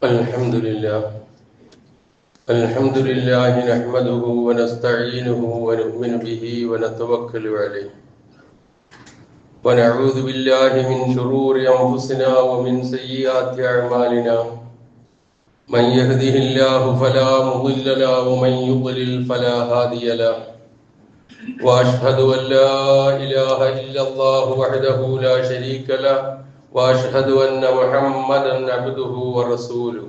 الحمد لله نحمده ونستعينه ونؤمن به ونتوكل عليه ونعوذ بالله من شرور أنفسنا ومن سيئات أعمالنا من يهده الله فلا مضل له ومن يضلل فلا هادي له وأشهد أن لا إله إلا الله وحده لا شريك له وأشهد أن محمدا عبده ورسوله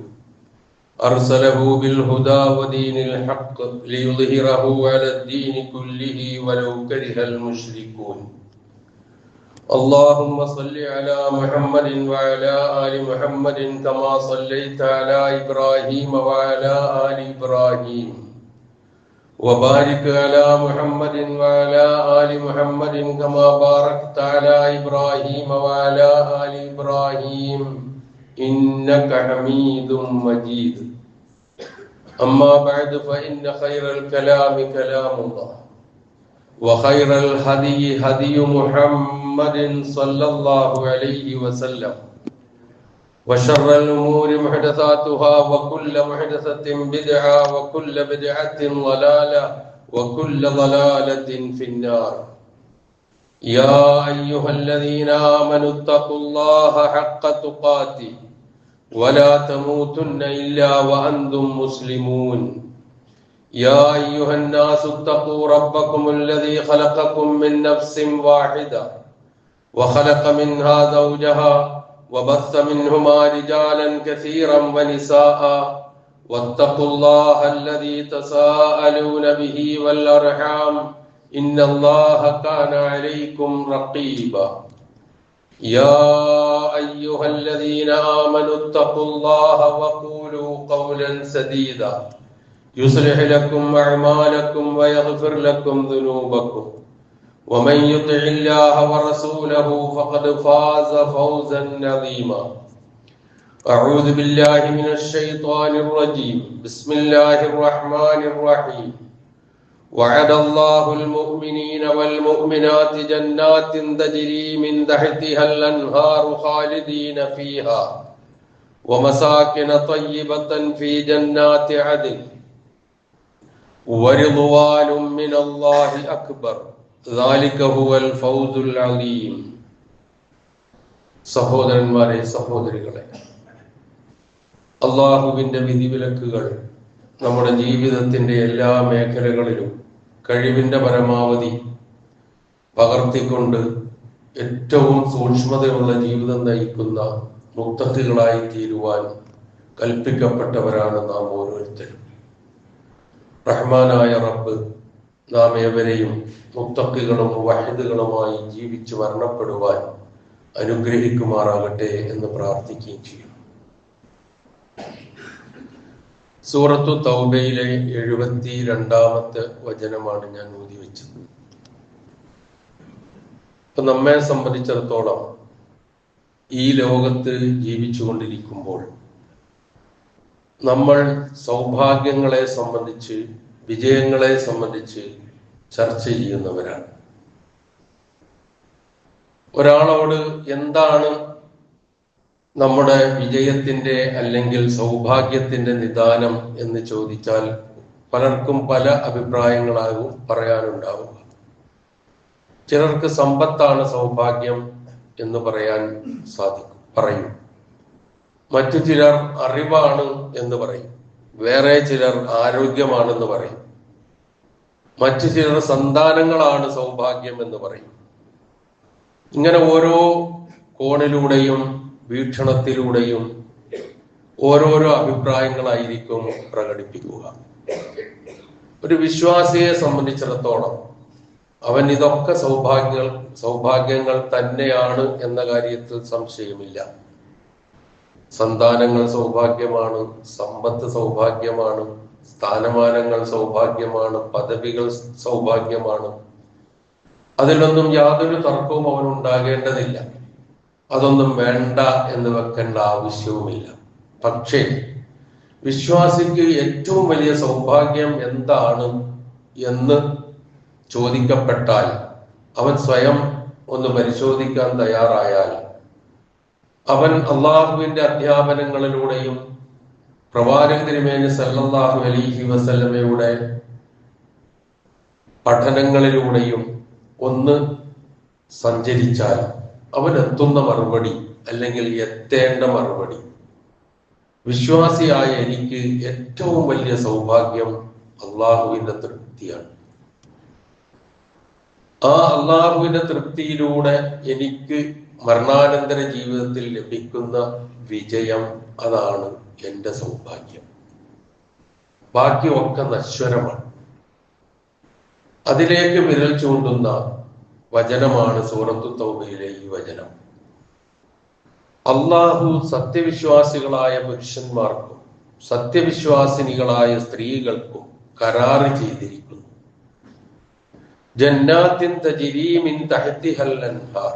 أرسله بالهدى ودين الحق ليظهره على الدين كله ولو كره المشركون اللهم صل على محمد وعلى آل محمد كما صليت على إبراهيم وعلى آل إبراهيم وبارك على محمد وعلى آل محمد كما باركت على إبراهيم وعلى آل إبراهيم إنك حميد مجيد أما بعد فإن خير الكلام كلام الله وخير الهدي هدي محمد صلى الله عليه وسلم وشر الأمور محدثاتها وكل محدثة بدعة وكل بدعة ضلالة وكل ضلالة في النار يا أيها الذين آمنوا اتقوا الله حق تقاته ولا تموتن إلا وأنتم مسلمون يا أيها الناس اتقوا ربكم الذي خلقكم من نفس واحدة وخلق منها زوجها وبث منهما رجالا كثيرا ونساء واتقوا الله الذي تساءلون به والأرحام إن الله كان عليكم رقيبا يا أيها الذين آمنوا اتقوا الله وقولوا قولا سديدا يصلح لكم أعمالكم ويغفر لكم ذنوبكم ومن يطع الله ورسوله فقد فاز فوزا عظيما أعوذ بالله من الشيطان الرجيم بسم الله الرحمن الرحيم وعد الله المؤمنين والمؤمنات جنات تجري من تحتها الأنهار خالدين فيها ومساكن طيبة في جنات عدن ورضوان من الله أكبر ذلك هو الفوز العظيم സഹോദരന്മാരെ സഹോദരികളെ അല്ലാഹുവിന്റെ വിധിവിലക്കുകൾ നമ്മുടെ ജീവിതത്തിന്റെ എല്ലാ മേഖലകളിലും കഴിവിന്റെ പരമാവധി പകർത്തിക്കൊണ്ട് ഏറ്റവും സൂക്ഷ്മതയുള്ള ജീവിതം നയിക്കുന്ന മുത്തഖികളായി തീരുവാൻ കൽപ്പിക്കപ്പെട്ടവരാണ് നാം ഓരോരുത്തരും. റഹ്മാനായ റബ്ബ് നാം ഏവരെയും മുത്തഖികളും വഹീദുകളുമായി ജീവിച്ചു മരണപ്പെടുവാൻ അനുഗ്രഹിക്കുമാറാകട്ടെ എന്ന് പ്രാർത്ഥിക്കുകയും ചെയ്യും. സൂറത്തു തൗബയിലെ 72-ാമത്തെ വചനമാണ് ഞാൻ ഊതി വെച്ചത്. അപ്പൊ നമ്മെ സംബന്ധിച്ചിടത്തോളം ഈ ലോകത്ത് ജീവിച്ചു കൊണ്ടിരിക്കുമ്പോൾ നമ്മൾ സൗഭാഗ്യങ്ങളെ സംബന്ധിച്ച് വിജയങ്ങളെ സംബന്ധിച്ച് ചർച്ച ചെയ്യുന്നവരാണ്. ഒരാളോട് എന്താണ് നമ്മുടെ വിജയത്തിന്റെ അല്ലെങ്കിൽ സൗഭാഗ്യത്തിന്റെ നിദാനം എന്ന് ചോദിച്ചാൽ പലർക്കും പല അഭിപ്രായങ്ങളാകും പറയാനുണ്ടാവുക. ചിലർക്ക് സമ്പത്താണ് സൗഭാഗ്യം എന്ന് പറയും. മറ്റു ചിലർ അറിവാണ് എന്ന് പറയും. വേറെ ചിലർ ആരോഗ്യമാണെന്ന് പറയും. മറ്റു ചിലർ സന്താനങ്ങളാണ് സൗഭാഗ്യം എന്ന് പറയും. ഇങ്ങനെ ഓരോ കോണിലൂടെയും വീക്ഷണത്തിലൂടെയും ഓരോരോ അഭിപ്രായങ്ങളായിരിക്കും പ്രകടിപ്പിക്കുക. ഒരു വിശ്വാസിയെ സംബന്ധിച്ചിടത്തോളം അവൻ ഇതൊക്കെ സൗഭാഗ്യങ്ങൾ തന്നെയാണ് എന്ന കാര്യത്തിൽ സംശയമില്ല. സന്താനങ്ങൾ സൗഭാഗ്യമാണ്, സമ്പത്ത് സൗഭാഗ്യമാണ്, സ്ഥാനമാനങ്ങൾ സൗഭാഗ്യമാണ്, പദവികൾ സൗഭാഗ്യമാണ്. അതിലൊന്നും യാതൊരു തർക്കവും അവനുണ്ടാകേണ്ടതില്ല. അതൊന്നും വേണ്ട എന്ന് വെക്കേണ്ട ആവശ്യവുമില്ല. പക്ഷേ വിശ്വാസിക്ക് ഏറ്റവും വലിയ സൗഭാഗ്യം എന്താണ് എന്ന് ചോദിക്കപ്പെട്ടാൽ അവൻ സ്വയം ഒന്ന് പരിശോധിക്കാൻ തയ്യാറായാൽ അവൻ അള്ളാഹുവിന്റെ അധ്യാപനങ്ങളിലൂടെയും പ്രവാചക തിരുമേനി സല്ലല്ലാഹു അലൈഹി വസല്ലമയുടെ പഠനങ്ങളിലൂടെയും ഒന്ന് സഞ്ചരിച്ചാൽ അവനെത്തുന്ന മറുപടി അല്ലെങ്കിൽ എത്തേണ്ട മറുപടി, വിശ്വാസിയായ എനിക്ക് ഏറ്റവും വലിയ സൗഭാഗ്യം അള്ളാഹുവിന്റെ തൃപ്തിയാണ്. ആ അള്ളാഹുവിന്റെ തൃപ്തിയിലൂടെ എനിക്ക് മരണാനന്തര ജീവിതത്തിൽ ലഭിക്കുന്ന വിജയം, അതാണ് എന്റെ സൗഭാഗ്യം. ബാക്കിയൊക്കെ നശ്വരമാണ്. അതിലേക്ക് വിരൽ ചൂണ്ടുന്ന വചനമാണ് സൂറത്തു തൗബയിലെ ഈ വചനം. അള്ളാഹു സത്യവിശ്വാസികളായ പുരുഷന്മാർക്കും സത്യവിശ്വാസിനികളായ സ്ത്രീകൾക്കും കരാറ് ചെയ്തിരിക്കുന്നു. ജന്നാത്തിൻ തജ്രീ മിൻ തഹ്തിഹൽ അൻഹാർ,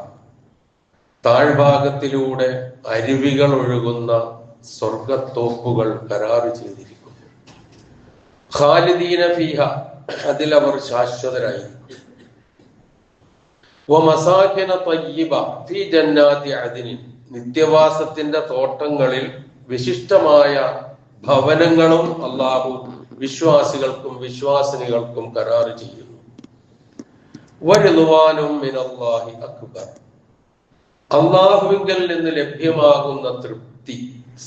താഴ്ഭാഗത്തിലൂടെ അരുവികൾ ഒഴുകുന്ന സ്വർഗത്തോപ്പുകൾ കരാറ് ചെയ്തിരിക്കുന്നു. ഖാലിദീന ഫീഹ, അതിലവർ ശാശ്വതരായിരിക്കും. വമസാകിന തയ്യിബ ഫീ ജന്നാതി അദ്നിൻ, നിത്യവാസത്തിന്റെ തോട്ടങ്ങളിൽ വിശിഷ്ടമായ ഭവനങ്ങളും അല്ലാഹു വിശ്വാസികൾക്കും വിശ്വാസിനികൾക്കും കരാറ് ചെയ്യുന്നു. വറിദ്വാനും മിനല്ലാഹി അക്ബർ, അള്ളാഹുവിങ്കൽ നിന്ന് ലഭ്യമാകുന്ന തൃപ്തി,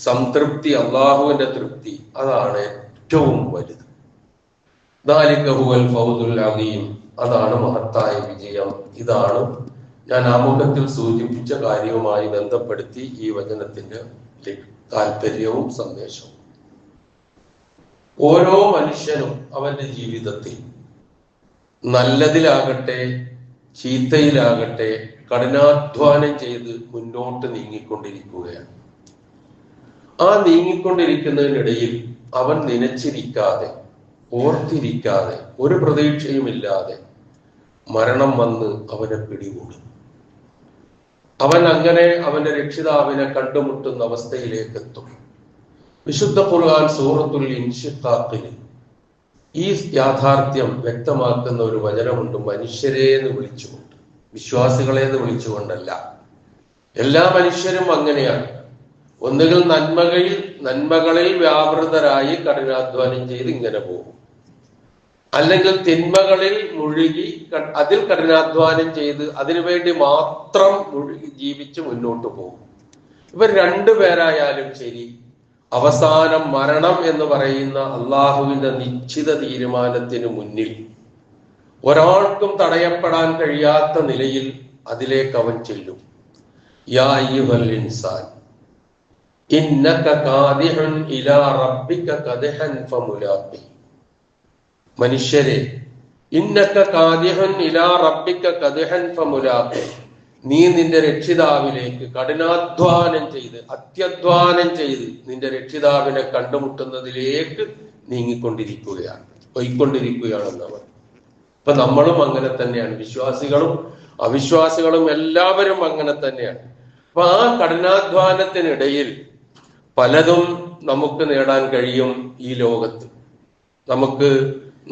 സംതൃപ്തി, അള്ളാഹുവിന്റെ തൃപ്തി, അതാണ് ഏറ്റവും വലുത്. ദാലിക ഹുവൽ ഫൗസുൽ അദീം, അതാണ് മഹത്തായ വിജയം. ഇതാണ് ഞാൻ ആമുഖത്തിൽ സൂചിപ്പിച്ച കാര്യവുമായി ബന്ധപ്പെടുത്തി ഈ വചനത്തിന്റെ താല്പര്യവും സന്ദേശവും. ഓരോ മനുഷ്യനും അവന്റെ ജീവിതത്തിൽ നല്ലതിലാകട്ടെ ചീത്തയിലാകട്ടെ കഠിനാധ്വാനം ചെയ്ത് മുന്നോട്ട് നീങ്ങിക്കൊണ്ടിരിക്കുകയാണ്. ആ നീങ്ങിക്കൊണ്ടിരിക്കുന്നതിനിടയിൽ അവൻ നനച്ചിരിക്കാതെ, ഓർത്തിരിക്കാതെ, ഒരു പ്രതീക്ഷയുമില്ലാതെ മരണം വന്ന് അവനെ പിടികൂടും. അവൻ അങ്ങനെ അവന്റെ രക്ഷിതാവിനെ കണ്ടുമുട്ടുന്ന അവസ്ഥയിലേക്ക് എത്തും. വിശുദ്ധ ഖുർആൻ സൂറത്തുൽ ഇൻശിഖാഖിൽ ഈ യാഥാർത്ഥ്യം വ്യക്തമാക്കുന്ന ഒരു വചനമുണ്ട്. മനുഷ്യരെ എന്ന് വിളിച്ചുകൊണ്ട്, വിശ്വാസികളെ എന്ന് വിളിച്ചുകൊണ്ടല്ല. എല്ലാ മനുഷ്യരും അങ്ങനെയാണ്. ഒന്നുകിൽ നന്മകളിൽ വ്യാപൃതരായി കഠിനാധ്വാനം ചെയ്ത് ഇങ്ങനെ പോകും, അല്ലെങ്കിൽ തിന്മകളിൽ മുഴുകി അതിൽ കഠിനാധ്വാനം ചെയ്ത് അതിനുവേണ്ടി മാത്രം മുഴുകി ജീവിച്ച് മുന്നോട്ട് പോകും. ഇവർ രണ്ടുപേരായാലും ശരി, അവസാനം മരണം എന്ന് പറയുന്ന അള്ളാഹുവിന്റെ നിശ്ചിത തീരുമാനത്തിന് മുന്നിൽ ഒരാൾക്കും തടയപ്പെടാൻ കഴിയാത്ത നിലയിൽ അതിലേക്ക് അവൻ ചെല്ലും. യാ അയ്യുഹൽ ഇൻസാൻ ഇന്നക കാദിഹുൻ ഇലാ റബ്ബിക കദ്ഹൻ ഫമുലാഖി, മനുഷ്യരെ, ഇന്നക കാദിഹുൻ ഇലാ റബ്ബിക കദ്ഹൻ ഫമുലാഖി, നീ നിന്റെ രക്ഷിതാവിലേക്ക് കഠിനാധ്വാനം ചെയ്ത്, അത്യധ്വാനം ചെയ്ത് നിന്റെ രക്ഷിതാവിനെ കണ്ടുമുട്ടുന്നതിലേക്ക് നീങ്ങിക്കൊണ്ടിരിക്കുകയാണ്, പോയിക്കൊണ്ടിരിക്കുകയാണെന്നവർ. ഇപ്പൊ നമ്മളും അങ്ങനെ തന്നെയാണ്. വിശ്വാസികളും അവിശ്വാസികളും എല്ലാവരും അങ്ങനെ തന്നെയാണ്. അപ്പൊ ആ കഠിനാധ്വാനത്തിനിടയിൽ പലതും നമുക്ക് നേടാൻ കഴിയും. ഈ ലോകത്ത് നമുക്ക്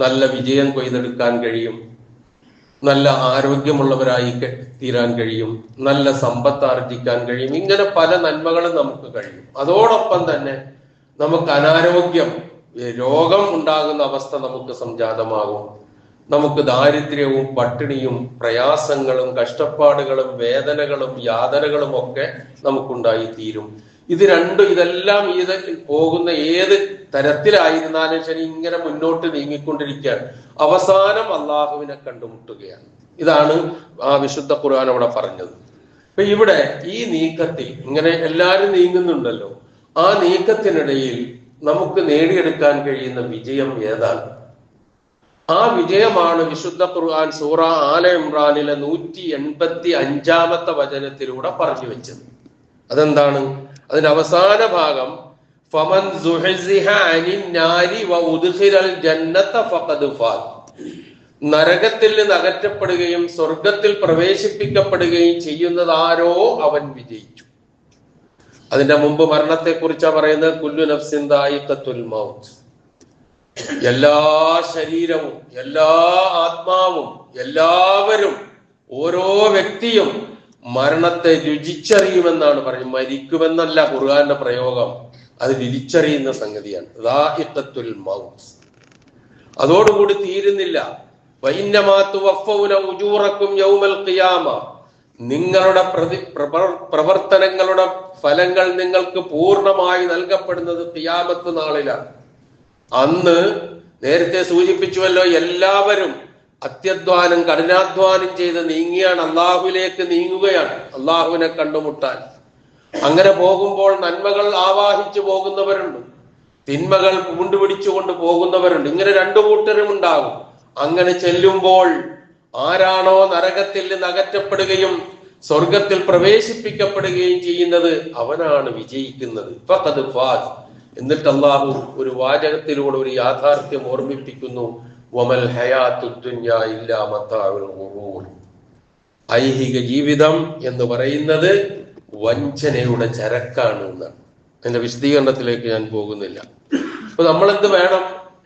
നല്ല വിജയം കൊയ്തെടുക്കാൻ കഴിയും, നല്ല ആരോഗ്യമുള്ളവരായി തീരാൻ കഴിയും, നല്ല സമ്പത്ത് ആർജിക്കാൻ കഴിയും. ഇങ്ങനെ പല നന്മകളും നമുക്ക് കഴിയും. അതോടൊപ്പം തന്നെ നമുക്ക് അനാരോഗ്യം, രോഗം ഉണ്ടാകുന്ന അവസ്ഥ നമുക്ക് സംജാതമാകും. നമുക്ക് ദാരിദ്ര്യവും പട്ടിണിയും പ്രയാസങ്ങളും കഷ്ടപ്പാടുകളും വേദനകളും യാതനകളും ഒക്കെ നമുക്കുണ്ടായി തീരും. ഇതെല്ലാം പോകുന്ന ഏത് തരത്തിലായിരുന്നാലും ശരി, ഇങ്ങനെ മുന്നോട്ട് നീങ്ങിക്കൊണ്ടിരിക്കുകയാണ്. അവസാനം അള്ളാഹുവിനെ കണ്ടുമുട്ടുകയാണ്. ഇതാണ് ആ വിശുദ്ധ ഖുർആൻ അവിടെ പറഞ്ഞത്. അപ്പൊ ഇവിടെ ഈ നീക്കത്തിൽ ഇങ്ങനെ എല്ലാവരും നീങ്ങുന്നുണ്ടല്ലോ. ആ നീക്കത്തിനിടയിൽ നമുക്ക് നേടിയെടുക്കാൻ കഴിയുന്ന വിജയം ഏതാണ്? ആ വിജയമാണ് വിശുദ്ധ ഖുർആൻ സൂറ ആല ഇമ്രാനിലെ 185 വചനത്തിലൂടെ പറഞ്ഞു വെച്ചത്. അതെന്താണ്? അതിന്റെ അവസാന ഭാഗം ഫമൻ സുഹ്സിഹ അനിൻ നാരി വഉദ്ഖിലൽ ജന്നത ഫഖദ് ഫാസ്, നരകത്തിൽ നിന്ന് അകറ്റപ്പെടുകയും സ്വർഗത്തിൽ പ്രവേശിപ്പിക്കപ്പെടുകയും ചെയ്യുന്നത് ആരോ അവൻ വിജയിച്ചു. അതിന്റെ മുമ്പ് മരണത്തെ കുറിച്ചാണ് പറയുന്നത്. കുല്ലു നഫ്സിൻ ദായിഖത്തുൽ മൗത്ത്, എല്ലാ ശരീരവും എല്ലാ ആത്മാവും എല്ലാവരും ഓരോ വ്യക്തിയും മരണത്തെ രുചിച്ചറിയുമെന്നാണ് പറയുന്നത്. മരിക്കുമെന്നല്ല ഖുർആന്റെ പ്രയോഗം. അത് തിരിച്ചറിയുന്ന സംഗതിയാണ്. ദാഇഖത്തുൽ മൗത്ത്. അതോടുകൂടി തീരുന്നില്ല. വഇന്നമാ തുവഫൗന ഉജൂറക്കും യൗമൽ ഖിയാമ. നിങ്ങളുടെ പ്രവർത്തനങ്ങളുടെ ഫലങ്ങൾ നിങ്ങൾക്ക് പൂർണ്ണമായി നൽകപ്പെടുന്നത് ഖിയാമത്ത് നാളിലാണ്. അന്ന് നേരത്തെ സൂചിപ്പിച്ചുവല്ലോ, എല്ലാവരും അത്യധ്വാനം കഠിനാധ്വാനം ചെയ്ത് നീങ്ങിയാണ് അള്ളാഹുവിലേക്ക് നീങ്ങുകയാണ്, അള്ളാഹുവിനെ കണ്ടുമുട്ടാൻ. അങ്ങനെ പോകുമ്പോൾ നന്മകൾ ആവാഹിച്ചു പോകുന്നവരുണ്ട്, തിന്മകൾ പൂണ്ടുപിടിച്ചുകൊണ്ട് പോകുന്നവരുണ്ട്. ഇങ്ങനെ രണ്ടു കൂട്ടരും ഉണ്ടാകും. അങ്ങനെ ചെല്ലുമ്പോൾ ആരാണോ നരകത്തിൽ നിന്ന് അകറ്റപ്പെടുകയും സ്വർഗത്തിൽ പ്രവേശിപ്പിക്കപ്പെടുകയും ചെയ്യുന്നത് അവനാണ് വിജയിക്കുന്നത്. ഫഖദ് ഫാസ്. എന്നിട്ട് അള്ളാഹു ഒരു വാചകത്തിലൂടെ ഒരു യാഥാർത്ഥ്യം ഓർമ്മിപ്പിക്കുന്നു. വമൽ ഹയാത്തുദ് ദുനിയാ ഇല്ലാ മതാഉൽ ഗുറൂർ. ഐഹിക ജീവിതം എന്ന് പറയുന്നത് വഞ്ചനയുടെ ചരക്കാണ് എന്നാണ്. അതിന്റെ വിശദീകരണത്തിലേക്ക് ഞാൻ പോകുന്നില്ല. അപ്പൊ നമ്മൾ എന്ത് വേണം?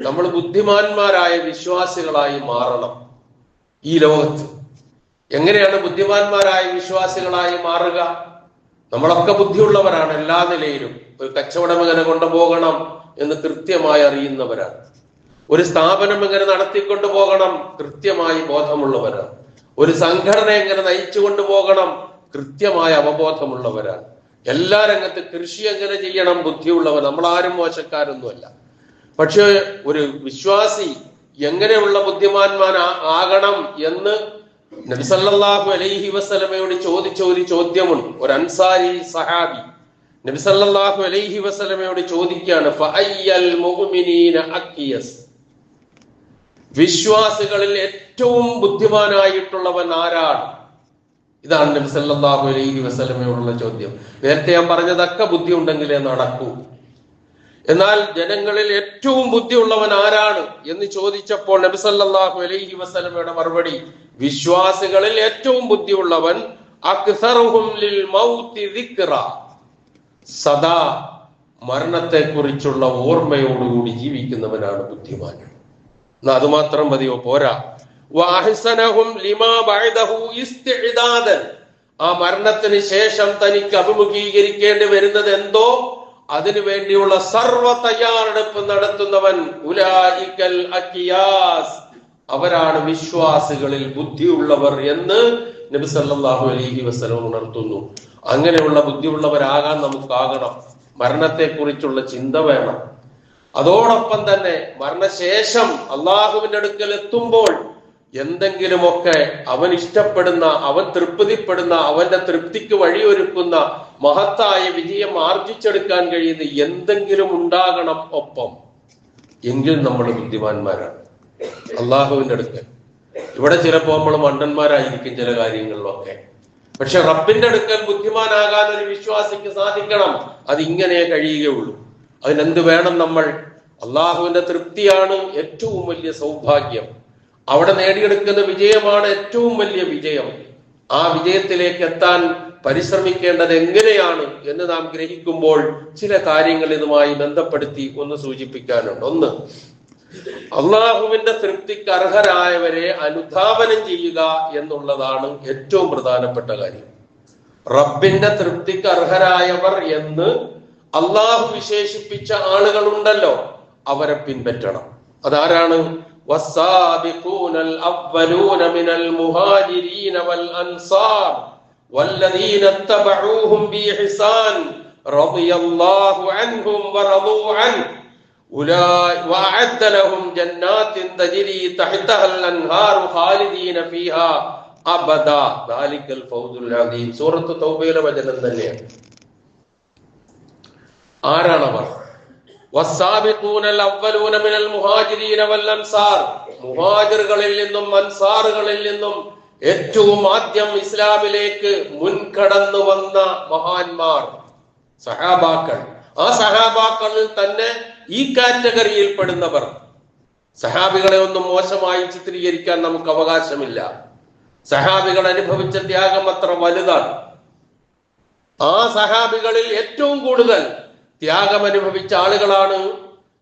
നമ്മൾ ബുദ്ധിമാന്മാരായ വിശ്വാസികളായി മാറണം ഈ ലോകത്ത്. എങ്ങനെയാണ് ബുദ്ധിമാന്മാരായ വിശ്വാസികളായി മാറുക? നമ്മളൊക്കെ ബുദ്ധിയുള്ളവരാണ് എല്ലാ നിലയിലും. ഒരു കച്ചവടം എങ്ങനെ കൊണ്ടുപോകണം എന്ന് കൃത്യമായി അറിയുന്നവരാണ്. ഒരു സ്ഥാപനം എങ്ങനെ നടത്തിക്കൊണ്ടു പോകണം കൃത്യമായി ബോധമുള്ളവരാണ്. ഒരു സംഘടന എങ്ങനെ നയിച്ചു കൊണ്ടുപോകണം കൃത്യമായ അവബോധമുള്ളവരാണ്. എല്ലാ രംഗത്ത് കൃഷി എങ്ങനെ ചെയ്യണം ബുദ്ധിയുള്ളവർ. നമ്മളാരും മോശക്കാരൊന്നുമല്ല. പക്ഷെ ഒരു വിശ്വാസി എങ്ങനെയുള്ള ബുദ്ധിമാന്മാൻ ആകണം എന്ന് നബി സല്ലല്ലാഹു അലൈഹി വസല്ലമയോട് ചോദിച്ച ഒരു ചോദ്യമുണ്ട്. ഒരു അൻസാരി സഹാബി നബി സല്ലല്ലാഹു അലൈഹി വസല്ലമയോട് ചോദിക്കുകയാണ്, ഫഅയ്യൽ മുഅ്മിനീന അഖിയസ്. വിശ്വാസികളിൽ ഏറ്റവും ബുദ്ധിമാനായിട്ടുള്ളവൻ ആരാണ്? ഇതാണ് നബി സല്ലല്ലാഹു അലൈഹി വസല്ലമയോടുള്ള ചോദ്യം. നേരത്തെ ഞാൻ പറഞ്ഞതൊക്കെ ബുദ്ധി ഉണ്ടെങ്കിലേ നടക്കൂ. എന്നാൽ ജനങ്ങളിൽ ഏറ്റവും ബുദ്ധിയുള്ളവൻ ആരാണ് എന്ന് ചോദിച്ചപ്പോൾ നബി സല്ലല്ലാഹു അലൈഹി വസല്ലമയുടെ മറുപടി, വിശ്വാസികളിൽ ഏറ്റവും ബുദ്ധിയുള്ളവൻ അക്സറുഹും ലിൽ മൗതി ദിക്റ. സദാ മരണത്തെ കുറിച്ചുള്ള ഓർമ്മയോടുകൂടി ജീവിക്കുന്നവനാണ് ബുദ്ധിമാൻ. എന്നാ അതുമാത്രം മതിയോ? പോരാ. വഅഹ്സനഹും ലിമാ ബഅദഹു ഇസ്തിഅദാദൻ. ആ മരണത്തിന് ശേഷം തനിക്ക് അഭിമുഖീകരിക്കേണ്ടി വരുന്നത് എന്തോ അതിനു വേണ്ടിയുള്ള സർവ തയ്യാറെടുപ്പ് നടത്തുന്നവൻ ഉലൈകൽ അഖിയാസ്. അവരാണ് വിശ്വാസികളിൽ ബുദ്ധിയുള്ളവർ എന്ന് നബി സല്ലല്ലാഹു അലൈഹി വസല്ലം ഉണർത്തുന്നു. അങ്ങനെയുള്ള ബുദ്ധിയുള്ളവരാകാൻ നമുക്കാകണം. മരണത്തെ കുറിച്ചുള്ള ചിന്ത വേണം. അതോടൊപ്പം തന്നെ മരണശേഷം അള്ളാഹുവിന്റെ അടുക്കൽ എത്തുമ്പോൾ എന്തെങ്കിലുമൊക്കെ അവൻ ഇഷ്ടപ്പെടുന്ന, അവൻ തൃപ്തിപ്പെടുന്ന, അവന്റെ തൃപ്തിക്ക് വഴിയൊരുക്കുന്ന മഹത്തായ വിജയം ആർജിച്ചെടുക്കാൻ കഴിയുന്ന എന്തെങ്കിലും ഉണ്ടാകണം ഒപ്പം. എങ്കിൽ നമ്മൾ ബുദ്ധിമാന്മാരാണ് അള്ളാഹുവിന്റെ അടുക്കൽ. ഇവിടെ ചിലപ്പോ നമ്മൾ മണ്ടന്മാരായിരിക്കും ചില കാര്യങ്ങളിലൊക്കെ. പക്ഷെ റബ്ബിന്റെ അടുക്കൽ ബുദ്ധിമാനാകാൻ ഒരു വിശ്വാസിക്ക് സാധിക്കണം. അതിങ്ങനെ കഴിയുകയുള്ളൂ. അതിനെന്ത് വേണം? നമ്മൾ അള്ളാഹുവിന്റെ തൃപ്തിയാണ് ഏറ്റവും വലിയ സൗഭാഗ്യം. അവിടെ നേടിയെടുക്കുന്ന വിജയമാണ് ഏറ്റവും വലിയ വിജയം. ആ വിജയത്തിലേക്ക് എത്താൻ പരിശ്രമിക്കേണ്ടത് എങ്ങനെയാണ് എന്ന് നാം ഗ്രഹിക്കുമ്പോൾ ചില കാര്യങ്ങൾ ഇതുമായി ബന്ധപ്പെടുത്തി ഒന്ന് സൂചിപ്പിക്കാനുണ്ട്. ഒന്ന്, അള്ളാഹുവിന്റെ തൃപ്തിക്ക് അർഹരായവരെ അനുധാവനം ചെയ്യുക എന്നുള്ളതാണ് ഏറ്റവും പ്രധാനപ്പെട്ട കാര്യം. റബ്ബിന്റെ തൃപ്തിക്ക് അർഹരായവർ എന്ന് അള്ളാഹു വിശേഷിപ്പിച്ച ആളുകളുണ്ടല്ലോ, അവരെ പിൻപറ്റണം. അതാരാണ്? والسابقون الأولون من المهاجرين والأنصار والذين اتبعوهم بإحسان رضي الله عنهم ورضوا عنه وأعد لهم جنات تجري تحتها الأنهار خالدين فيها أبدا ذلك الفوز العظيم. സൂറത്ത് തൗബയിലെ വചനം തന്നെയാണ്. ആരാണവർ? മുഹാജിറുകളിൽ നിന്നും അൻസാറുകളിൽ നിന്നും ഏറ്റവും ആദ്യം ഇസ്ലാമിലേക്ക് മുൻകടന്നു വന്ന മഹാന്മാർ, സഹാബാക്കൾ. ആ സഹാബാക്കളിൽ തന്നെ ഈ കാറ്റഗറിയിൽ പെടുന്നവർ. സഹാബികളെ ഒന്നും മോശമായി ചിത്രീകരിക്കാൻ നമുക്ക് അവകാശമില്ല. സഹാബികൾ അനുഭവിച്ച ത്യാഗം അത്ര വലുതാണ്. ആ സഹാബികളിൽ ഏറ്റവും കൂടുതൽ ത്യാഗം അനുഭവിച്ച ആളുകളാണ്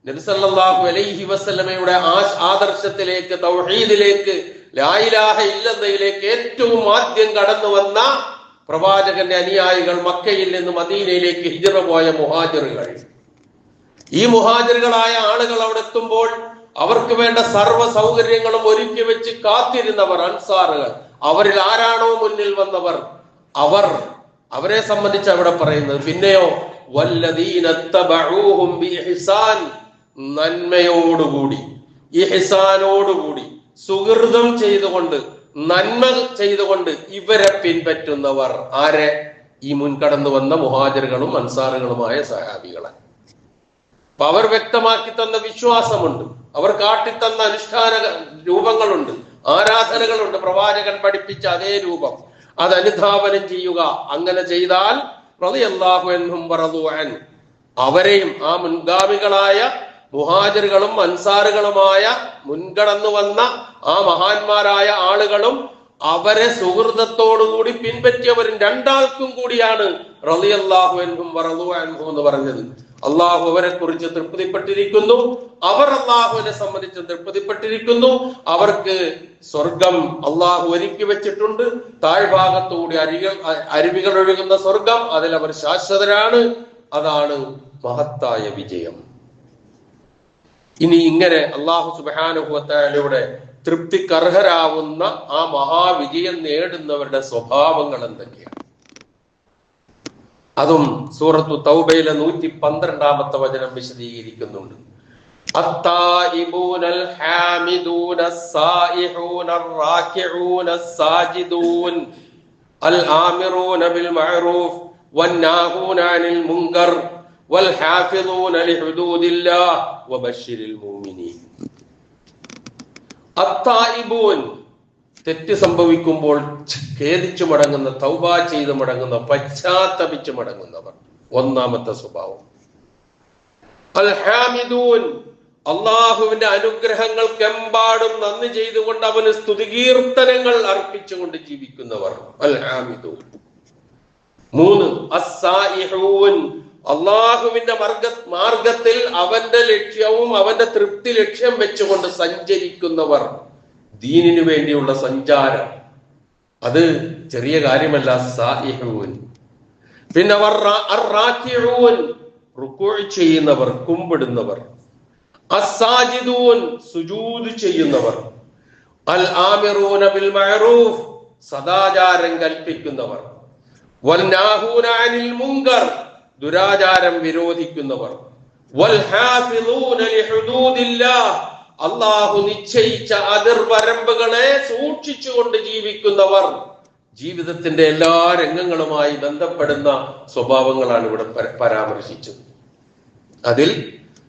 നബി സല്ലല്ലാഹു അലൈഹി വസല്ലമയുടെ ആദർശത്തിലേക്ക്, തൗഹീദിലേക്ക്, ലാ ഇലാഹ ഇല്ലല്ലയിലേക്ക് ഏറ്റവും ആദ്യം കടന്നു വന്ന പ്രവാചകന്റെ അനുയായികൾ, മക്കയിൽ നിന്ന് മദീനയിലേക്ക് ഹിജ്റ പോയ മുഹാജിറുകൾ. ഈ മുഹാജിറുകളായ ആളുകൾ അവിടെ എത്തുമ്പോൾ അവർക്ക് വേണ്ട സർവ്വ സൗകര്യങ്ങളും ഒരുക്കി വെച്ച് കാത്തിരുന്നവർ അൻസാറുകൾ. അവരിൽ ആരാണോ മുന്നിൽ വന്നവർ അവരെ സംബന്ധിച്ച് അവിടെ പറയുന്നത്. പിന്നെയോ വല്ലദീന തബഊഹും ബിഇഹ്സാൻ, നന്മയോടുകൂടി, ഇഹ്സാനോടുകൂടി, സുഹൃതം ചെയ്തുകൊണ്ട്, നന്മ ചെയ്തുകൊണ്ട് ഇവരെ പിൻപറ്റുന്നവർ. ആരെ? ഈ മുൻകടന്നു വന്ന മുഹാജിറുകളും അൻസാറുകളുമായ സഹാബികളെ. അപ്പൊ അവർ വ്യക്തമാക്കി തന്ന വിശ്വാസമുണ്ട്, അവർ കാട്ടിത്തന്ന അനുഷ്ഠാന രൂപങ്ങളുണ്ട്, ആരാധനകളുണ്ട്, പ്രവാചകൻ പഠിപ്പിച്ച അതേ രൂപം അത് അനുധാവനം ചെയ്യുക. അങ്ങനെ ചെയ്താൽ റളിയല്ലാഹു അൻഹും വറദു അൻ, അവരെയും ആ മുൻഗാമികളായ മുഹാജിറുകളും അൻസാറുകളുമായ മുൻകടന്നു വന്ന ആ മഹാന്മാരായ ആളുകളും അവരെ സുഹൃതത്തോടുകൂടി പിൻപറ്റിയവരും രണ്ടാൾക്കും കൂടിയാണ് റളിയല്ലാഹു അൻഹും വറദു അൻഹു എന്ന് പറഞ്ഞത്. അള്ളാഹു അവരെ കുറിച്ച് തൃപ്തിപ്പെട്ടിരിക്കുന്നു, അവർ അള്ളാഹുവിനെ സംബന്ധിച്ച് തൃപ്തിപ്പെട്ടിരിക്കുന്നു. അവർക്ക് സ്വർഗം അള്ളാഹു ഒരുക്കി വെച്ചിട്ടുണ്ട്, താഴ്ഭാഗത്തുകൂടി അരുവികൾ ഒഴുകുന്ന സ്വർഗം, അതിൽ അവർ ശാശ്വതരാണ്. അതാണ് മഹത്തായ വിജയം. ഇനി ഇങ്ങനെ അള്ളാഹു സുബ്ഹാനഹു വ തആലയുടെ തൃപ്തിക്കർഹരാവുന്ന ആ മഹാവിജയം നേടുന്നവരുടെ സ്വഭാവങ്ങൾ എന്തൊക്കെയാണ്? അതും സൂറത്തു തൗബയിലെ 112-ാമത്തെ വചനം വിശദീകരിക്കുന്നുണ്ട്. അത്തായിബൂനൽ ഹാമിദൂനസ് സായിഹൂനർ റാകിഊനസ് സാജിദൂൻ അൽ ആമിറൂന ബിൽ മഅറൂഫ് വന്നാഹൂന അനിൽ മുൻകർ വൽ ഹാഫിളൂന ലിഹുദൂദില്ലാഹ് വബശ്ശിരിൽ മുഅ്മിനീൻ. അത്തായിബൂൻ, തെറ്റ് സംഭവിക്കുമ്പോൾ ഖേദിച്ചു മടങ്ങുന്ന, തൗബ ചെയ്ത് മടങ്ങുന്ന, പശ്ചാത്തപിച്ചു മടങ്ങുന്നവർ ഒന്നാമത്തെ സ്വഭാവം. അൽ ഹാമിദൂൻ, അള്ളാഹുവിന്റെ അനുഗ്രഹങ്ങൾക്കെമ്പാടും നന്ദി ചെയ്തുകൊണ്ട് അവന് സ്തുതികീർത്തനങ്ങൾ അർപ്പിച്ചുകൊണ്ട് ജീവിക്കുന്നവർ അൽ ഹാമിദൂൻ. 3 അസ്സായിഹൂൻ, അള്ളാഹുവിന്റെ മാർഗത്തിൽ അവന്റെ ലക്ഷ്യവും അവന്റെ തൃപ്തി ലക്ഷ്യം വെച്ചുകൊണ്ട് സഞ്ചരിക്കുന്നവർ. ദീനിനു വേണ്ടിയുള്ള സഞ്ചാരം അത് ചെറിയ കാര്യമല്ല. സായിഹൂൻ. പിന്നെ അർറാകിഊൻ, റുകൂഅ് ചെയ്യുന്നവർ, കുമ്പിടുന്നവർ. അസ്സാജിദൂൻ, സുജൂദ് ചെയ്യുന്നവർ. അൽ ആമിറൂന ബിൽ മഅറൂഫ്, സദാചാരം കൽപ്പിക്കുന്നവർ. വന്നാഹൂന അനിൽ മുൻകർ, ദുരാചാരം വിരോധിക്കുന്നവർ. വൽ ഹാഫിളൂന ലിഹുദൂദില്ലാഹ്, അള്ളാഹു നിശ്ചയിച്ച അതിർവരമ്പുകളെ സൂക്ഷിച്ചുകൊണ്ട് ജീവിക്കുന്നവർ. ജീവിതത്തിന്റെ എല്ലാ രംഗങ്ങളുമായി ബന്ധപ്പെടുന്ന സ്വഭാവങ്ങളാണ് ഇവിടെ പരാമർശിച്ചത്. അതിൽ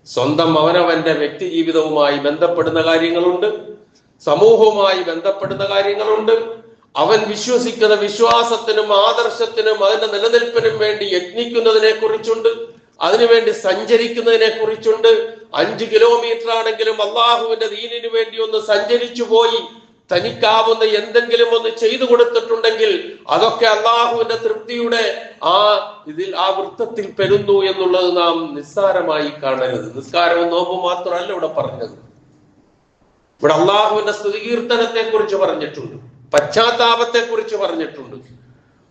സ്വന്തം അവനവന്റെ വ്യക്തി ജീവിതവുമായി ബന്ധപ്പെടുന്ന കാര്യങ്ങളുണ്ട്, സമൂഹവുമായി ബന്ധപ്പെടുന്ന കാര്യങ്ങളുണ്ട്, അവൻ വിശ്വസിക്കുന്ന വിശ്വാസത്തിനും ആദർശത്തിനും അതിന്റെ നിലനിൽപ്പിനും വേണ്ടി യത്നിക്കുന്നതിനെ കുറിച്ചുണ്ട്, അതിനുവേണ്ടി സഞ്ചരിക്കുന്നതിനെ കുറിച്ചുണ്ട്. 5 കിലോമീറ്റർ ആണെങ്കിലും അള്ളാഹുവിന്റെ ദീനിനു വേണ്ടി ഒന്ന് സഞ്ചരിച്ചു പോയി തനിക്കാവുന്ന എന്തെങ്കിലും ഒന്ന് ചെയ്തു കൊടുത്തിട്ടുണ്ടെങ്കിൽ അതൊക്കെ അള്ളാഹുവിന്റെ തൃപ്തിയുടെ ആ വൃത്തത്തിൽ പെടുന്നു എന്നുള്ളത് നാം നിസ്സാരമായി കാണരുത്. നിസ്കാരവും നോമ്പും മാത്രമല്ല ഇവിടെ പറഞ്ഞത്. ഇവിടെ അള്ളാഹുവിന്റെ സ്തുതികീർത്തനത്തെ കുറിച്ച് പറഞ്ഞിട്ടുണ്ട്, പശ്ചാത്താപത്തെ കുറിച്ച് പറഞ്ഞിട്ടുണ്ട്,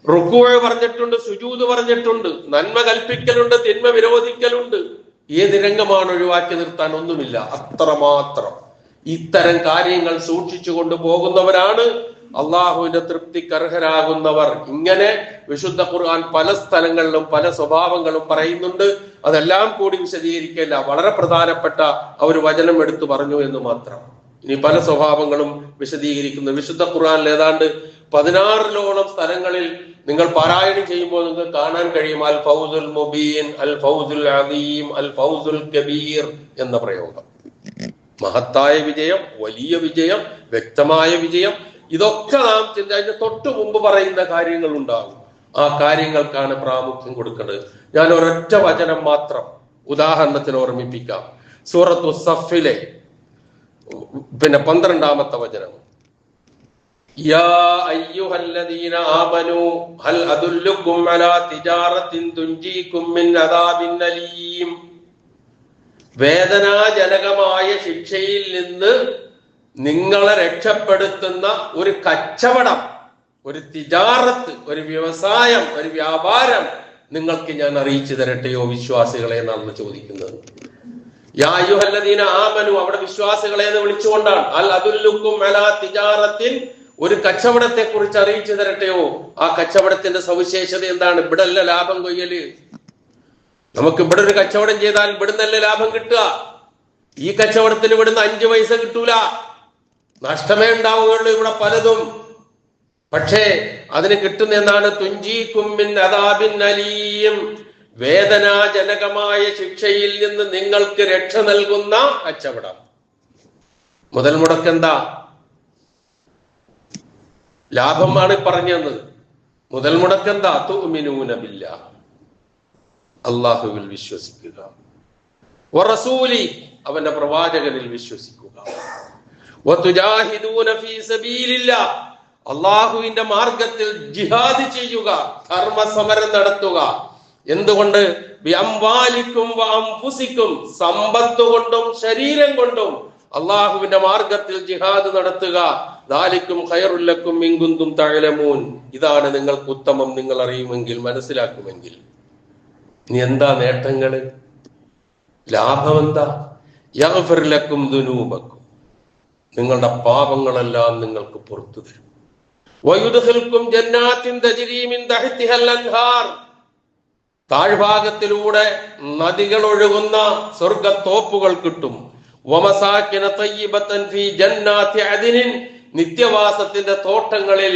റുക്കൂഅ് പറഞ്ഞിട്ടുണ്ട്, സുജൂദ് പറഞ്ഞിട്ടുണ്ട്, നന്മ കൽപ്പിക്കലുണ്ട്, തിന്മ വിരോധിക്കലുണ്ട്. ഏത് രംഗമാണ് ഒഴിവാക്കി നിർത്താൻ? ഒന്നുമില്ല. അത്രമാത്രം ഇത്തരം കാര്യങ്ങൾ സൂക്ഷിച്ചു കൊണ്ടുപോകുന്നവരാണ് അള്ളാഹുവിന്റെ തൃപ്തിക്കർഹരാകുന്നവർ. ഇങ്ങനെ വിശുദ്ധ ഖുർആൻ പല സ്ഥലങ്ങളിലും പല സ്വഭാവങ്ങളും പറയുന്നുണ്ട്. അതെല്ലാം കൂടി വിശദീകരിക്കില്ല, വളരെ പ്രധാനപ്പെട്ട ഒരു വചനം എടുത്തു പറഞ്ഞു എന്ന് മാത്രം. ഇനി പല സ്വഭാവങ്ങളും വിശദീകരിക്കുന്നു. വിശുദ്ധ ഖുർആനിൽ ഏതാണ്ട് 16-ഓളം സ്ഥലങ്ങളിൽ നിങ്ങൾ പാരായണം ചെയ്യുമ്പോൾ നിങ്ങൾക്ക് കാണാൻ കഴിയും അൽ ഫൗസുൽ മുബീൻ, അൽ ഫൗസുൽ അദീം, അൽ ഫൗസുൽ കബീർ എന്ന പ്രയോഗം. മഹത്തായ വിജയം, വലിയ വിജയം, വ്യക്തമായ വിജയം. ഇതൊക്കെ നാം അതിന് തൊട്ടു മുമ്പ് പറയുന്ന കാര്യങ്ങൾ ഉണ്ടാകും. ആ കാര്യങ്ങൾക്കാണ് പ്രാമുഖ്യം കൊടുക്കേണ്ടത്. ഞാൻ ഒരൊറ്റ വചനം മാത്രം ഉദാഹരണത്തിന് ഓർമ്മിപ്പിക്കാം. സൂറത്തു സഫിലെ 12-ാമത്തെ വചനം. യാ അയ്യുഹല്ലദീന ആമനൂ ഹൽ അദുല്ലുകും അലാ തിജാറത്തിൻ തുൻജീകും മിൻ അദാബിൻ അലീം. വേദനാജനകമായ ശിക്ഷയിൽ നിന്ന് നിങ്ങളെ രക്ഷപ്പെടുത്തുന്ന ഒരു കച്ചവടം, ഒരു തിജാറത്ത്, ഒരു വ്യവസായം, ഒരു വ്യാപാരം നിങ്ങൾക്ക് ഞാൻ അറിയിച്ചു തരട്ടെയോ വിശ്വാസികളെ എന്നാണ് ചോദിക്കുന്നത്. യാ അയ്യുഹല്ലദീന ആമനു, അവിടെ വിശ്വാസികളെ എന്ന് വിളിച്ചുകൊണ്ടാണ്. അൽ അദുല്ലുക്കും അലാ തിജാറത്തിൻ, ഒരു കച്ചവടത്തെ കുറിച്ച് അറിയിച്ചു തരട്ടെയോ? ആ കച്ചവടത്തിന്റെ സവിശേഷത എന്താണ്? ഇവിടല്ല ലാഭം കൊയ്യല്. നമുക്ക് ഇവിടെ ഒരു കച്ചവടം ചെയ്താൽ ഇവിടുന്നല്ല ലാഭം കിട്ടുക. ഈ കച്ചവടത്തിന് ഇവിടുന്ന് 5 പൈസ കിട്ടൂല, നഷ്ടമേ ഉണ്ടാവുകയുള്ളൂ ഇവിടെ പലതും. പക്ഷേ അതിന് കിട്ടുന്ന എന്താണ്? തുഞ്ചീകും മിൻ അദാബിൻ അലീം, വേദനാജനകമായ ശിക്ഷയിൽ നിന്ന് നിങ്ങൾക്ക് രക്ഷ നൽകുന്ന കച്ചവടം. മുതൽ മുടക്കെന്താ? ലാഭമാണ് പറഞ്ഞത്. മുതൽ മുടക്കെന്താ? തുഅ്മിനൂന ബില്ലാഹ്, അല്ലാഹുവിൽ വിശ്വസിക്കുക, വറസൂലി, അവന്റെ പ്രവാചകനിൽ വിശ്വസിക്കുക, വതുജാഹിദൂന ഫീ സബീലില്ലാഹ്, അല്ലാഹുവിന്റെ മാർഗത്തിൽ ജിഹാദ് ചെയ്യുക, ധർമ്മസമരം നടത്തുക. എന്തുകൊണ്ട്? ബിഅംവാലിക്കും വഅൻഫുസിക്കും, സമ്പത്ത് കൊണ്ടും ശരീരം കൊണ്ടും അള്ളാഹുവിന്റെ മാർഗത്തിൽ ജിഹാദ് നടത്തുക. ദാലിക്കും ഖൈറുൽ ലക്കും ഇൻ കുന്തും തഅലമൂൻ, ഇതാണ് നിങ്ങൾക്ക് ഉത്തമം, നിങ്ങൾ അറിയുമെങ്കിൽ, മനസ്സിലാക്കുമെങ്കിൽ. ഇനി എന്താ നേട്ടങ്ങള്? ലാഭം എന്താ? യഗ്ഫിർ ലക്കും ദുനൂബക്കും, നിങ്ങളുടെ പാപങ്ങളെല്ലാം നിങ്ങൾക്ക് പുറത്തു തരും. വയുദ്ഖിൽക്കും ജന്നാത്തിൻ തജ്രീ മിൻ തഹ്തിഹൽ അൻഹാർ, താഴ്ഭാഗത്തിലൂടെ നദികൾ ഒഴുകുന്ന സ്വർഗത്തോപ്പുകൾ കിട്ടും. വമസാകിന തയ്യിബതൻ ഫീ ജന്നാത്തി അദ്നിൻ, നിത്യവാസത്തിന്റെ തോട്ടങ്ങളിൽ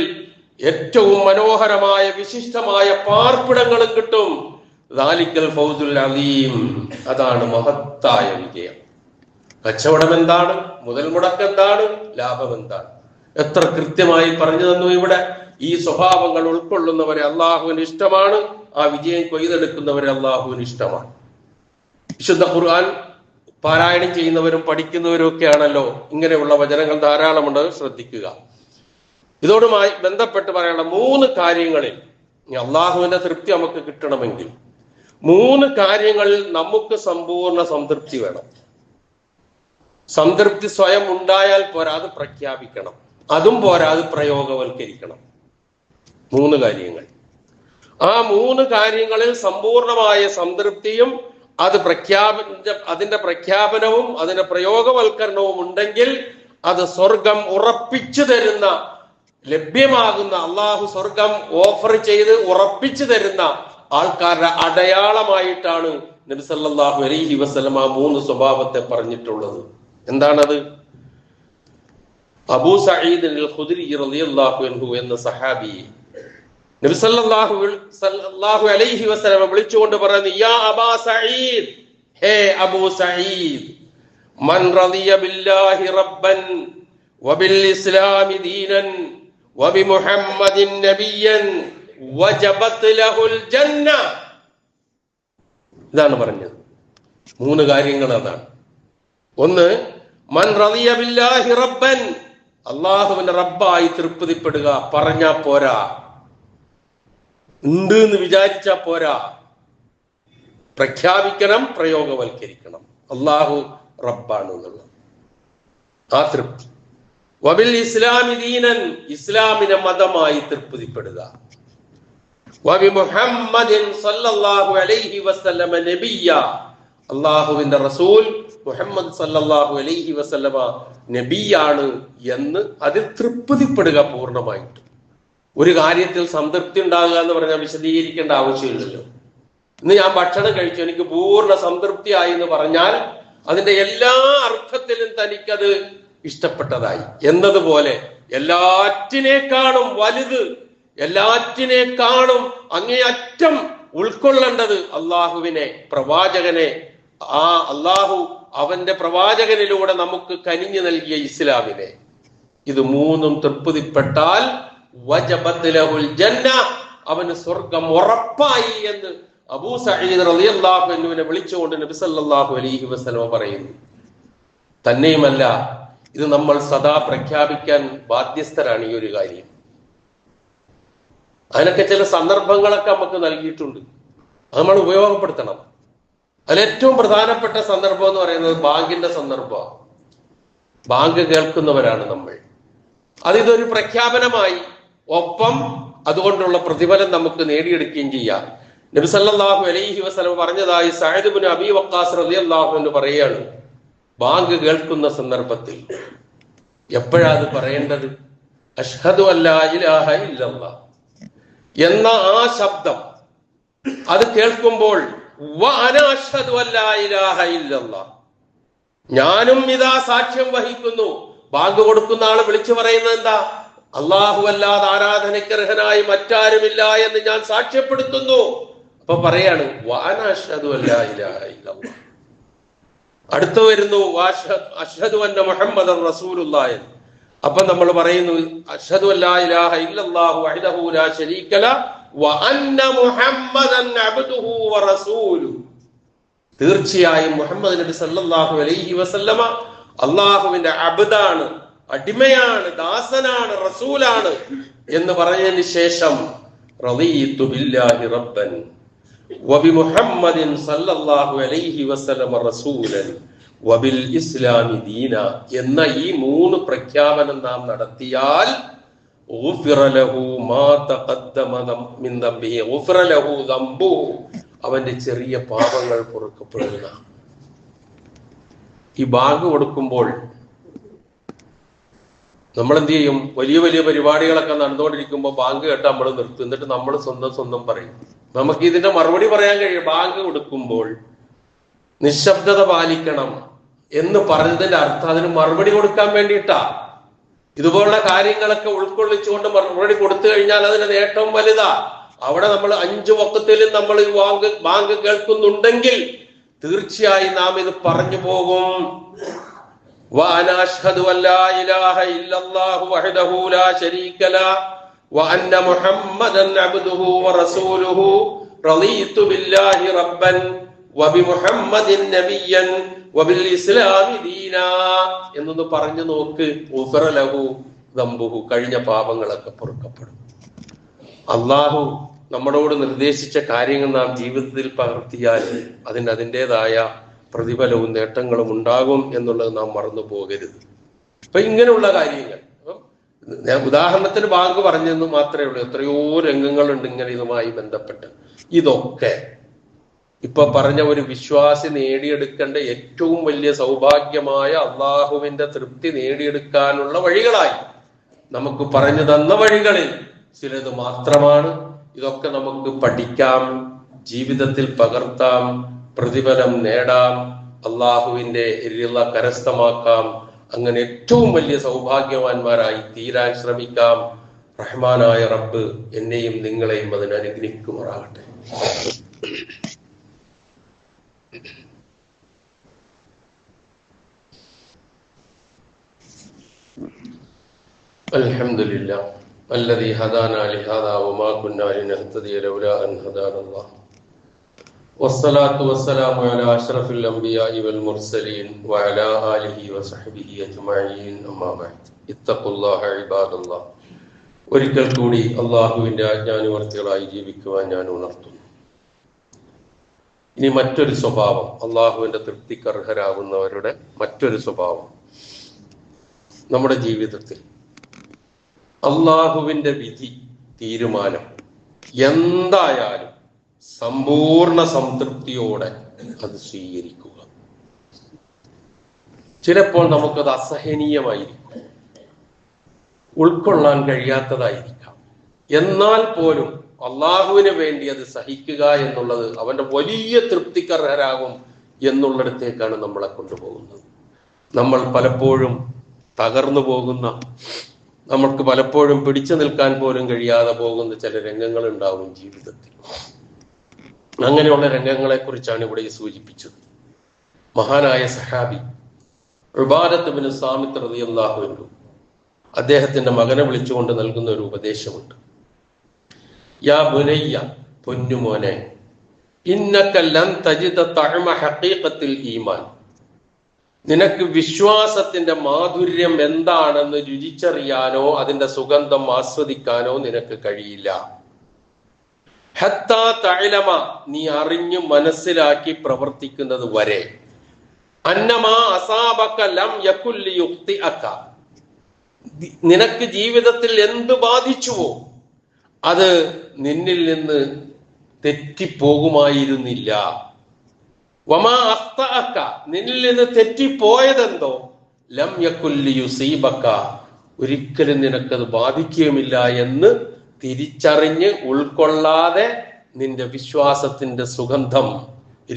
ഏറ്റവും മനോഹരമായ വിശിഷ്ടമായ പാർപ്പിടങ്ങളും കിട്ടും. ദാലിക്കൽ ഫൗസുൽ അലീം, അതാണ് മഹത്തായ വിജയം. കച്ചവടം എന്താണ്? മുതൽ മുടക്ക് എന്താണ്? ലാഭം എന്താണ്? എത്ര കൃത്യമായി പറഞ്ഞു തന്നു ഇവിടെ. ഈ സ്വഭാവങ്ങൾ ഉൾക്കൊള്ളുന്നവരെ അള്ളാഹുവിന് ഇഷ്ടമാണ്, ആ വിജയം കൊയ്തെടുക്കുന്നവരെ അള്ളാഹുവിന് ഇഷ്ടമാണ്. വിശുദ്ധ ഖുർആൻ പാരായണം ചെയ്യുന്നവരും പഠിക്കുന്നവരും ഒക്കെയാണല്ലോ. ഇങ്ങനെയുള്ള വചനങ്ങൾ ധാരാളമുണ്ട്, ശ്രദ്ധിക്കുക. ഇതോടുമായി ബന്ധപ്പെട്ട് പറയാനുള്ള 3 കാര്യങ്ങളിൽ, അള്ളാഹുവിന്റെ തൃപ്തി നമുക്ക് കിട്ടണമെങ്കിൽ 3 കാര്യങ്ങളിൽ നമുക്ക് സമ്പൂർണ്ണ സംതൃപ്തി വേണം. സംതൃപ്തി സ്വയം ഉണ്ടായാൽ പോരാ, അത് പ്രഖ്യാപിക്കണം. അതും പോരാ, അത് പ്രയോഗവൽക്കരിക്കണം. 3 കാര്യങ്ങൾ. ആ 3 കാര്യങ്ങളിൽ സമ്പൂർണമായ സംതൃപ്തിയും അതിന്റെ പ്രഖ്യാപനവും അതിന്റെ പ്രയോഗവൽക്കരണവും ഉണ്ടെങ്കിൽ അത് സ്വർഗം ഉറപ്പിച്ചു തരുന്ന, ലഭ്യമാകുന്ന, അള്ളാഹു സ്വർഗം ഓഫർ ചെയ്ത് ഉറപ്പിച്ചു തരുന്ന ആൾക്കാരുടെ അടയാളമായിട്ടാണ് നബി സല്ലല്ലാഹു അലൈഹി വസല്ലം ആ 3 സ്വഭാവത്തെ പറഞ്ഞിട്ടുള്ളത്. എന്താണത്? അബൂ സഈദ് അൽ ഖുദ്രി റളിയല്ലാഹു അൻഹു എന്ന സഹാബിയെ നബി സല്ലല്ലാഹു അലൈഹി വസല്ലം വിളിച്ചുകൊണ്ട് പറയുന്നു, യാ അബാ സഈദ്, ഹേ അബൂ സഈദ്, മൻ റളിയ ബില്ലാഹി റബ്ബൻ വബിൽ ഇസ്ലാമി ദീനൻ വബിമുഹമ്മദിൻ നബിയ്യൻ വജബത് ലഹുൽ ജന്ന. ഇതാണ് പറഞ്ഞത്. 3 കാര്യങ്ങൾ അതാണ്. ഒന്ന്, മൻ റളിയ ബില്ലാഹി റബ്ബൻ, അള്ളാഹുവിന്റെ റബ്ബായി തൃപ്തിപ്പെടുക. പറഞ്ഞാ പോരാ, ഉണ്ട് എന്ന് വിചാരിച്ചാ പോരാ, പ്രഖ്യാപിക്കണം, പ്രയോഗവൽക്കരിക്കണം. അള്ളാഹു റബ്ബാണ് എന്നുള്ളത് ആ തൃപ്തി. വബിൽ ഇസ്ലാമി ദീനൻ, ഇസ്ലാമിനെ മതമായി തൃപ്തിപ്പെടുക. വബി മുഹമ്മദിൻ സല്ലല്ലാഹു അലൈഹി വസല്ലമ നബിയ്യ, അള്ളാഹുവിന്റെ റസൂൽ മുഹമ്മദ് സല്ലല്ലാഹു അലൈഹി വസല്ലമ നബിയാണ് എന്ന് അതിൽ തൃപ്തിപ്പെടുക പൂർണ്ണമായിട്ട്. ഒരു കാര്യത്തിൽ സംതൃപ്തി ഉണ്ടാകുക എന്ന് പറഞ്ഞാൽ വിശദീകരിക്കേണ്ട ആവശ്യമില്ലല്ലോ. ഇന്ന് ഞാൻ ഭക്ഷണം കഴിച്ചു, എനിക്ക് പൂർണ്ണ സംതൃപ്തിയായി എന്ന് പറഞ്ഞാൽ അതിന്റെ എല്ലാ അർത്ഥത്തിലും തനിക്കത് ഇഷ്ടപ്പെട്ടതായി എന്നതുപോലെ എല്ലാറ്റിനേക്കാളും വലുത്, എല്ലാറ്റിനേക്കാളും അങ്ങേയറ്റം ഉൾക്കൊള്ളേണ്ടത് അള്ളാഹുവിനെ, പ്രവാചകനെ, ആ അള്ളാഹു അവന്റെ പ്രവാചകനിലൂടെ നമുക്ക് കനിഞ്ഞു നൽകിയ ഇസ്ലാമിനെ. ഇത് 3 തൃപ്തിപ്പെട്ടാൽ വജബത് ലഹുൽ ജന്ന, അവന് സ്വർഗം ഉറപ്പായി എന്ന് അബൂ സഈദ് റളിയല്ലാഹു അൻഹുവിനെ വിളിച്ചുകൊണ്ട് നബി സല്ലല്ലാഹു അലൈഹി വസല്ലം പറയുന്നു. തന്നെയുമല്ല, ഇത് നമ്മൾ സദാ പ്രഖ്യാപിക്കാൻ ബാധ്യസ്ഥരാണ്. ഈ ഒരു കാര്യം അതിനൊക്കെ ചില സന്ദർഭങ്ങളൊക്കെ നമുക്ക് നൽകിയിട്ടുണ്ട്, അത് നമ്മൾ ഉപയോഗപ്പെടുത്തണം. അതിലേറ്റവും പ്രധാനപ്പെട്ട സന്ദർഭം എന്ന് പറയുന്നത് ബാങ്കിന്റെ സന്ദർഭമാണ്. ബാങ്ക് കേൾക്കുന്നവരാണ് നമ്മൾ. അതിതൊരു പ്രഖ്യാപനമായി, ഒപ്പം അതുകൊണ്ടുള്ള പ്രതിഫലം നമുക്ക് നേടിയെടുക്കുകയും ചെയ്യാം. നബി സല്ലല്ലാഹു അലൈഹി വസല്ലം പറഞ്ഞതായി സഅദ് ഇബ്നു അബീ വഖാസ് റളിയല്ലാഹു അൻഹു പറയാണ്, ബാങ്ക് കേൾക്കുന്ന സന്ദർഭത്തിൽ എപ്പോഴാ അത് പറയേണ്ടത്? അഷ്ഹദു അല്ലാ ഇലാഹ ഇല്ലല്ലാഹ് എന്ന ആ ശബ്ദം അത് കേൾക്കുമ്പോൾ വഅനാ അഷ്ഹദു അല്ലാ ഇലാഹ ഇല്ലല്ലാഹ്, ഞാനും ഇതാ സാക്ഷ്യം വഹിക്കുന്നു. ബാങ്ക് കൊടുക്കുന്ന ആള് വിളിച്ചു പറയുന്നത് എന്താ? അല്ലാഹു അല്ലാതെ ആരാധനയ്ക്ക് അർഹനായി മറ്റാരുമില്ല എന്ന് ഞാൻ സാക്ഷ്യപ്പെടുത്തുന്നു. അപ്പൊ പറയാണ് വഅനാ അഷ്ഹദു അല്ലാ ഇലാഹ ഇല്ലല്ലാഹ്. അടുത്ത് വരുന്നു അഷ്ഹദു അന്ന മുഹമ്മദൻ റസൂലുള്ളാഹി. അപ്പൊ നമ്മൾ പറയുന്നു അഷ്ഹദു അല്ലാ ഇലാഹ ഇല്ലല്ലാഹു വഹ്ദഹു ലാ ശരീക ലഹു വ അന്ന മുഹമ്മദൻ അബ്ദുഹു വ റസൂലുഹു. തീർച്ചയായും മുഹമ്മദ് നബി സല്ലല്ലാഹു അലൈഹി വസല്ലമ അള്ളാഹുവിന്റെ അബ്ദാണ്, അടിമയാണ്, ദാസനാണ്, റസൂലാണ് എന്ന് പറഞ്ഞതിന് ശേഷം റളീതു ബില്ലാഹി റബ്ബൻ വബി മുഹമ്മദിൻ സല്ലല്ലാഹു അലൈഹി വസല്ലമ റസൂലൻ വബിൽ ഇസ്ലാമി ദീന എന്ന ഈ 3 പ്രഖ്യാപനം നാം നടത്തിയാൽ ഗുഫിറ ലഹു മാ തഖദ്ദമ മിൻ ദംബിഹി ഗുഫിറ ലഹു ദംബുഹു, അവന്റെ ചെറിയ പാപങ്ങൾ പൊറുക്കപ്പെടുന്ന. ഈ ബാങ്ക് കൊടുക്കുമ്പോൾ നമ്മൾ എന്ത് ചെയ്യും? വലിയ വലിയ പരിപാടികളൊക്കെ നടന്നുകൊണ്ടിരിക്കുമ്പോൾ ബാങ്ക് കേട്ട് നമ്മൾ നിർത്തും. എന്നിട്ട് നമ്മൾ സ്വന്തം പറയും. നമുക്ക് ഇതിന്റെ മറുപടി പറയാൻ കഴിയും. ബാങ്ക് കൊടുക്കുമ്പോൾ നിശബ്ദത പാലിക്കണം എന്ന് പറഞ്ഞതിന്റെ അർത്ഥം അതിന് മറുപടി കൊടുക്കാൻ വേണ്ടിയിട്ടാ. ഇതുപോലുള്ള കാര്യങ്ങളൊക്കെ ഉൾക്കൊള്ളിച്ചുകൊണ്ട് മറുപടി കൊടുത്തു കഴിഞ്ഞാൽ അതിന്റെ നേട്ടം വലുതാ. അവിടെ നമ്മൾ 5 വഖത്തിലും നമ്മൾ ഈ ബാങ്ക് കേൾക്കുന്നുണ്ടെങ്കിൽ തീർച്ചയായും നാം ഇത് പറഞ്ഞു പോകും. വഅനാ അഷ്ഹദു അല്ലാ ഇലാഹ ഇല്ലല്ലാഹു വഹ്ദഹു ലാ ശരീക ലഹു വഅന്ന മുഹമ്മദൻ അബ്ദുഹു വറസൂലുഹു റളീതു ബില്ലാഹി റബ്ബൻ വബി മുഹമ്മദിൻ നബിയ്യൻ വബിൽ ഇസ്ലാമി ദീനാ എന്നൊന്ന് പറഞ്ഞു നോക്ക്. ഗുഫിറ ലഹു ദംബുഹു, കഴിഞ്ഞ പാപങ്ങളൊക്കെ പൊറുക്കപ്പെടും. അള്ളാഹു നമ്മളോട് നിർദ്ദേശിച്ച കാര്യങ്ങൾ നാം ജീവിതത്തിൽ പകർത്തിയാൽ അതിന് അതിൻ്റെതായ പ്രതിഫലവും നേട്ടങ്ങളും ഉണ്ടാകും എന്നുള്ളത് നാം മറന്നു പോകരുത്. അപ്പൊ ഇങ്ങനെയുള്ള കാര്യങ്ങൾ ഞാൻ ഉദാഹരണത്തിന് ബാങ്ക് പറഞ്ഞെന്ന് മാത്രമേ ഉള്ളൂ. എത്രയോ രംഗങ്ങളുണ്ട് ഇങ്ങനെ ഇതുമായി ബന്ധപ്പെട്ട്. ഇതൊക്കെ ഇപ്പൊ പറഞ്ഞ ഒരു വിശ്വാസി നേടിയെടുക്കേണ്ട ഏറ്റവും വലിയ സൗഭാഗ്യമായ അള്ളാഹുവിന്റെ തൃപ്തി നേടിയെടുക്കാനുള്ള വഴികളായി നമുക്ക് പറഞ്ഞു തന്ന വഴികളിൽ ചിലത് മാത്രമാണ്. ഇതൊക്കെ നമുക്ക് പഠിക്കാം, ജീവിതത്തിൽ പകർത്താം, പ്രതിഫലം നേടാം, അള്ളാഹുവിന്റെ റിള കരസ്ഥമാക്കാം. അങ്ങനെ ഏറ്റവും വലിയ സൗഭാഗ്യവാന്മാരായി തീരാൻ ശ്രമിക്കാം. റഹ്മാനായ റബ്ബ് എന്നെയും നിങ്ങളെയും അതിന് അനുഗ്രഹിക്കുമാറാകട്ടെ. അൽഹംദുലില്ലാഹ് الذي هدانا لهذا وما كنا لنهتدي لولا أن هدانا الله والصلاة والسلام على أشرف الأنبياء والمرسلين وعلى آله وصحبه أجمعين أما بعد اتقوا الله عباد الله. ഒരിക്കൽ കൂടി അള്ളാഹുവിന്റെ ആജ്ഞാനുവർത്തികളായി ജീവിക്കുവാൻ ഞാൻ ഉണർത്തുന്നു. ഇനി മറ്റൊരു സ്വഭാവം, അള്ളാഹുവിന്റെ തൃപ്തിക്കർഹരാകുന്നവരുടെ മറ്റൊരു സ്വഭാവം, നമ്മുടെ ജീവിതത്തിൽ അള്ളാഹുവിന്റെ വിധി തീരുമാനം എന്തായാലും സമ്പൂർണ്ണ സംതൃപ്തിയോടെ അത് സ്വീകരിക്കുക. ചിലപ്പോൾ നമുക്കത് അസഹനീയമായിരിക്കും, ഉൾക്കൊള്ളാൻ കഴിയാത്തതായിരിക്കാം. എന്നാൽ പോലും അള്ളാഹുവിന് വേണ്ടി അത് സഹിക്കുക എന്നുള്ളത് അവന്റെ വലിയ തൃപ്തിക്കർഹരാകും എന്നുള്ളിടത്തേക്കാണ് നമ്മളെ കൊണ്ടുപോകുന്നത്. നമ്മൾ പലപ്പോഴും തകർന്നു പോകുന്ന, നമുക്ക് പലപ്പോഴും പിടിച്ചു നിൽക്കാൻ പോലും കഴിയാതെ പോകുന്ന ചില രംഗങ്ങൾ ഉണ്ടാവും ജീവിതത്തിൽ. അങ്ങനെയുള്ള രംഗങ്ങളെ കുറിച്ചാണ് ഇവിടെ സൂചിപ്പിച്ചത്. മഹാനായ സഹാബി ഉബാദത്ത് ബിൻ സാമിത്ത് റളിയല്ലാഹു അൻഹു അദ്ദേഹത്തിന്റെ മകനെ വിളിച്ചുകൊണ്ട് നൽകുന്ന ഒരു ഉപദേശമുണ്ട്. യാ ബുനയ്യ, പൊന്നുമോനെ, ഇന്നക ലൻ തജിദ തഅമ ഹഖീഖത്തിൽ ഈമാൻ, നിനക്ക് വിശ്വാസത്തിന്റെ മാധുര്യം എന്താണെന്ന് രുചിച്ചറിയാനോ അതിന്റെ സുഗന്ധം ആസ്വദിക്കാനോ നിനക്ക് കഴിയില്ല. ഹത്താ തഅലമ, നീ അറിഞ്ഞു മനസ്സിലാക്കി പ്രവർത്തിക്കുന്നത് വരെ, അന്നമാ അസാബക ലം യകുൽ ലിയുഖ്തിഅക, നിനക്ക് ജീവിതത്തിൽ എന്ത് ബാധിച്ചുവോ അത് നിന്നിൽ നിന്ന് തെറ്റിപ്പോകുമായിരുന്നില്ല. വമാ അഖ്തഅക, നിന്നിൽ നിന്ന് തെറ്റിപ്പോയതെന്തോ ലം യകുല്ലി യുസീബക, ഒരിക്കലും നിനക്കത് ബാധിക്കുകയുമില്ല എന്ന് തിരിച്ചറിഞ്ഞ് ഉൾക്കൊള്ളാതെ നിന്റെ വിശ്വാസത്തിന്റെ സുഗന്ധം,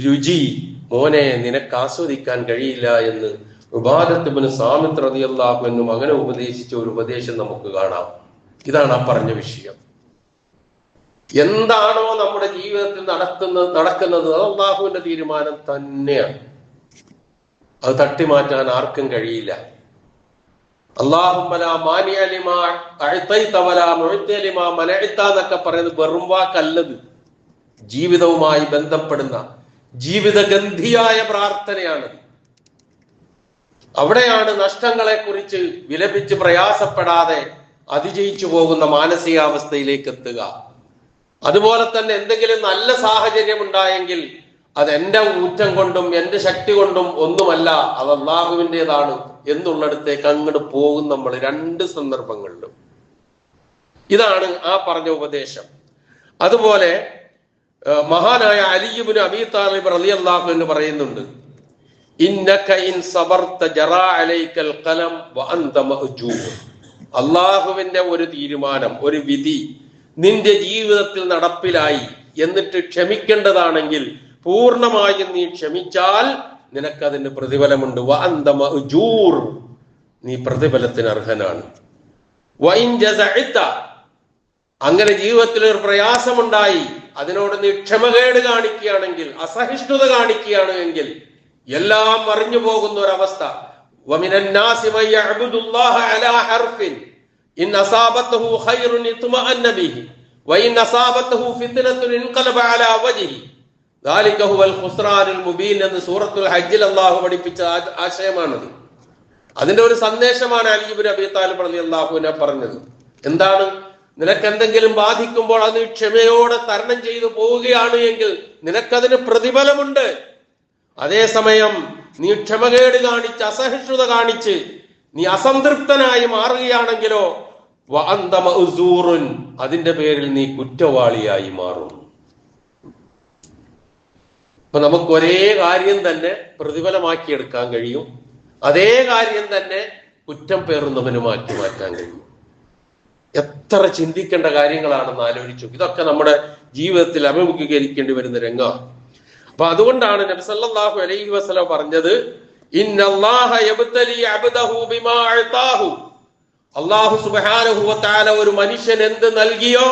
രുചി മോനെ നിനക്ക് ആസ്വദിക്കാൻ കഴിയില്ല എന്ന് ഉബാദത്ത് ഇബ്നു സാമിത്ത് റളിയല്ലാഹു അൻഹു മകനെ ഉപദേശിച്ച ഒരു ഉപദേശം നമുക്ക് കാണാം. ഇതാണ് ആ പറഞ്ഞ വിഷയം. എന്താണോ നമ്മുടെ ജീവിതത്തിൽ നടക്കുന്നത് അത് അല്ലാഹുവിന്റെ തീരുമാനം തന്നെയാണ്. അത് തട്ടിമാറ്റാൻ ആർക്കും കഴിയില്ല. അല്ലാഹുമ്മ ലാ മാനിഅ ലിമാ അഅ്തൈത വലാ മുഅ്തിയ ലിമാ മനഅ്ത എന്നൊക്കെ പറയുന്നത് വെറും വാക്കല്ലത്. ജീവിതവുമായി ബന്ധപ്പെടുന്ന ജീവിതഗന്ധിയായ പ്രാർത്ഥനയാണ്. അവിടെയാണ് നഷ്ടങ്ങളെ കുറിച്ച് വിലപിച്ച് പ്രയാസപ്പെടാതെ അതിജയിച്ചു പോകുന്ന മാനസികാവസ്ഥയിലേക്ക് എത്തുക. അതുപോലെ തന്നെ എന്തെങ്കിലും നല്ല സാഹചര്യം ഉണ്ടായെങ്കിൽ അത് എന്റെ ഊറ്റം കൊണ്ടും എന്റെ ശക്തി കൊണ്ടും ഒന്നുമല്ല, അത് അല്ലാഹുവിൻ്റെതാണ് എന്നുള്ളിടത്തേക്ക് അങ്ങോട്ട് പോകും നമ്മൾ രണ്ട് സന്ദർഭങ്ങളിലും. ഇതാണ് ആ പറഞ്ഞ ഉപദേശം. അതുപോലെ മഹാനായ അലി ഇബ്നു അബീ താലിബ് റളിയല്ലാഹു അൻഹു പറയുന്നുണ്ട്, ഇന്നക ഇൻ സബർത ജറാ അലൈക്കൽ ഖലം വഅൻത മഅ്ജൂർ. അല്ലാഹുവിന്റെ ഒരു തീരുമാനം, ഒരു വിധി നിന്റെ ജീവിതത്തിൽ നടപ്പിലായി എന്നിട്ട് ക്ഷമിക്കേണ്ടതാണെങ്കിൽ പൂർണ്ണമായും നീ ക്ഷമിച്ചാൽ നിനക്കതിന് പ്രതിഫലമുണ്ട്. വഅൻത മഅ്ജൂർ, നീ പ്രതിഫലത്തിന് അർഹനാണ്. വഇൻ ജസഅത, അങ്ങനെ ജീവിതത്തിൽ ഒരു പ്രയാസമുണ്ടായി അതിനോട് നീ ക്ഷമകേട് കാണിക്കുകയാണെങ്കിൽ, അസഹിഷ്ണുത കാണിക്കുകയാണെങ്കിൽ എല്ലാം മറിഞ്ഞു പോകുന്ന ഒരവസ്ഥ. വമിനൻ നാസി മൻ യഅ്ബുദുല്ലാഹ അലാ ഹർഫിൻ ഇൻ അസാബതഹു ഖൈറുൻ ഇത്മഅന്ന ബിഹി വഇൻ അസാബതഹു ഫിത്നത്തുൻ ഇൻഖലബ അലാ വജ്ഹി ദാലിക ഹുവൽ ഖുസ്റാനുൽ മുബീൻ എന്ന് സൂറത്തുൽ ഹജ്ജിൽ അല്ലാഹു പഠിപ്പിച്ച ആശയമാണത്. അതിന്റെ ഒരു സന്ദേശമാണ് അലി ഇബ്നു അബീ താലിബ് റളിയല്ലാഹു അൻഹു പറഞ്ഞത്. എന്താണ്? നിനക്ക് എന്തെങ്കിലും ബാധിക്കുമ്പോൾ അത് ക്ഷമയോടെ തരണം ചെയ്തു പോവുകയാണ് എങ്കിൽ നിനക്കതിന് പ്രതിഫലമുണ്ട്. അതേസമയം നീ ക്ഷമകേട് കാണിച്ച് അസഹിഷ്ണുത കാണിച്ച് നീ അസംതൃപ്തനായി മാറുകയാണെങ്കിലോ വഅൻത മഅ്സൂറുൻ, അതിന്റെ പേരിൽ നീ കുറ്റവാളിയായി മാറും. അപ്പൊ നമുക്ക് ഒരേ കാര്യം തന്നെ പ്രതിഫലമാക്കിയെടുക്കാൻ കഴിയും, അതേ കാര്യം തന്നെ കുറ്റം പേറുന്നവനുമാക്കി മാറ്റാൻ കഴിയും. എത്ര ചിന്തിക്കേണ്ട കാര്യങ്ങളാണെന്ന് ആലോചിച്ചു. ഇതൊക്കെ നമ്മുടെ ജീവിതത്തിൽ അഭിമുഖീകരിക്കേണ്ടി വരുന്ന രംഗമാണ്. അപ്പൊ അതുകൊണ്ടാണ് നബി സല്ലല്ലാഹു അലൈഹി വസല്ലം പറഞ്ഞത്, ഇന്നല്ലാഹ യബ്തലി അബ്ദഹു ബിമാ അഅതാഹു. അല്ലാഹു സുബ്ഹാനഹു വ തആല ഒരു മനുഷ്യൻ എന്ത് നൽകിയോ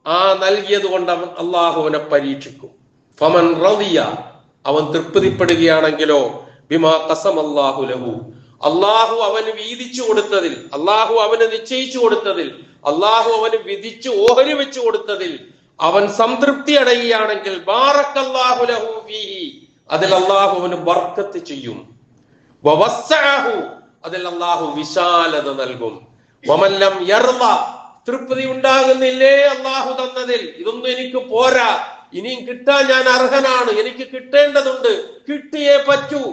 ആ നൽകിയത് കൊണ്ട് അല്ലാഹു അവനെ പരീക്ഷിക്കും. ഫമൻ റളിയ, അവൻ തൃപ്തിപ്പെടുകയാണെങ്കിലോ ബിമാ ഖസമല്ലാഹു ലഹു, അല്ലാഹു അവന് വീതിച്ചു കൊടുത്തതിൽ, അല്ലാഹു അവന് നിശ്ചയിച്ചു കൊടുത്തതിൽ, അല്ലാഹു അവന് വിധിച്ചു ഓഹരി വെച്ചു കൊടുത്തതിൽ അവൻ സംതൃപ്തി അടയുകയാണെങ്കിൽ ബാറക്കല്ലാഹു ലഹു ഫീഹി, അതിൽ അല്ലാഹു അവന് ബർക്കത്ത് ചെയ്യും. വവസ്സഅഹു, അതിൽ അല്ലാഹു വിശാലത നൽകും. വമൻ ലം യർള, തൃപ്തി ഉണ്ടാകുന്നില്ലേ അല്ലാഹു തന്നതിൽ, ഇതൊന്നും എനിക്ക് പോരാ, ഇനിയും കിട്ടാൻ ഞാൻ അർഹനാണ്, എനിക്ക് കിട്ടേണ്ടതുണ്ട്, കിട്ടിയേ പറ്റൂ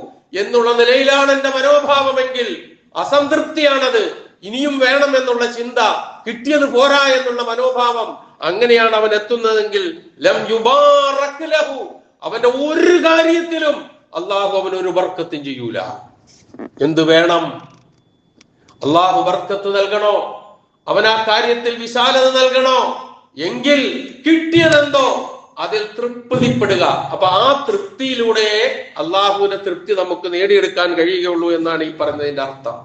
എന്നുള്ള നിലയിലാണ് എന്റെ മനോഭാവമെങ്കിൽ അസംതൃപ്തിയാണത്. ഇനിയും വേണം എന്നുള്ള ചിന്ത, കിട്ടിയത് പോരാ എന്നുള്ള മനോഭാവം, അങ്ങനെയാണ് അവൻ എത്തുന്നതെങ്കിൽ ലം യുബാറക് ലഹു, അവന്റെ ഒരു കാര്യത്തിലും അല്ലാഹു അവനൊരു ബർക്കത്തും ചെയ്യൂല. എന്ത് വേണം? അല്ലാഹു ബർക്കത്ത് നൽകണോ, അവൻ ആ കാര്യത്തിൽ വിശാലത നൽകണോ എങ്കിൽ കിട്ടിയതെന്തോ അതിൽ തൃപ്തിപ്പെടുക. അപ്പൊ ആ തൃപ്തിയിലൂടെ അള്ളാഹുവിന്റെ തൃപ്തി നമുക്ക് നേടിയെടുക്കാൻ കഴിയുകയുള്ളൂ എന്നാണ് ഈ പറയുന്നതിന്റെ അർത്ഥം.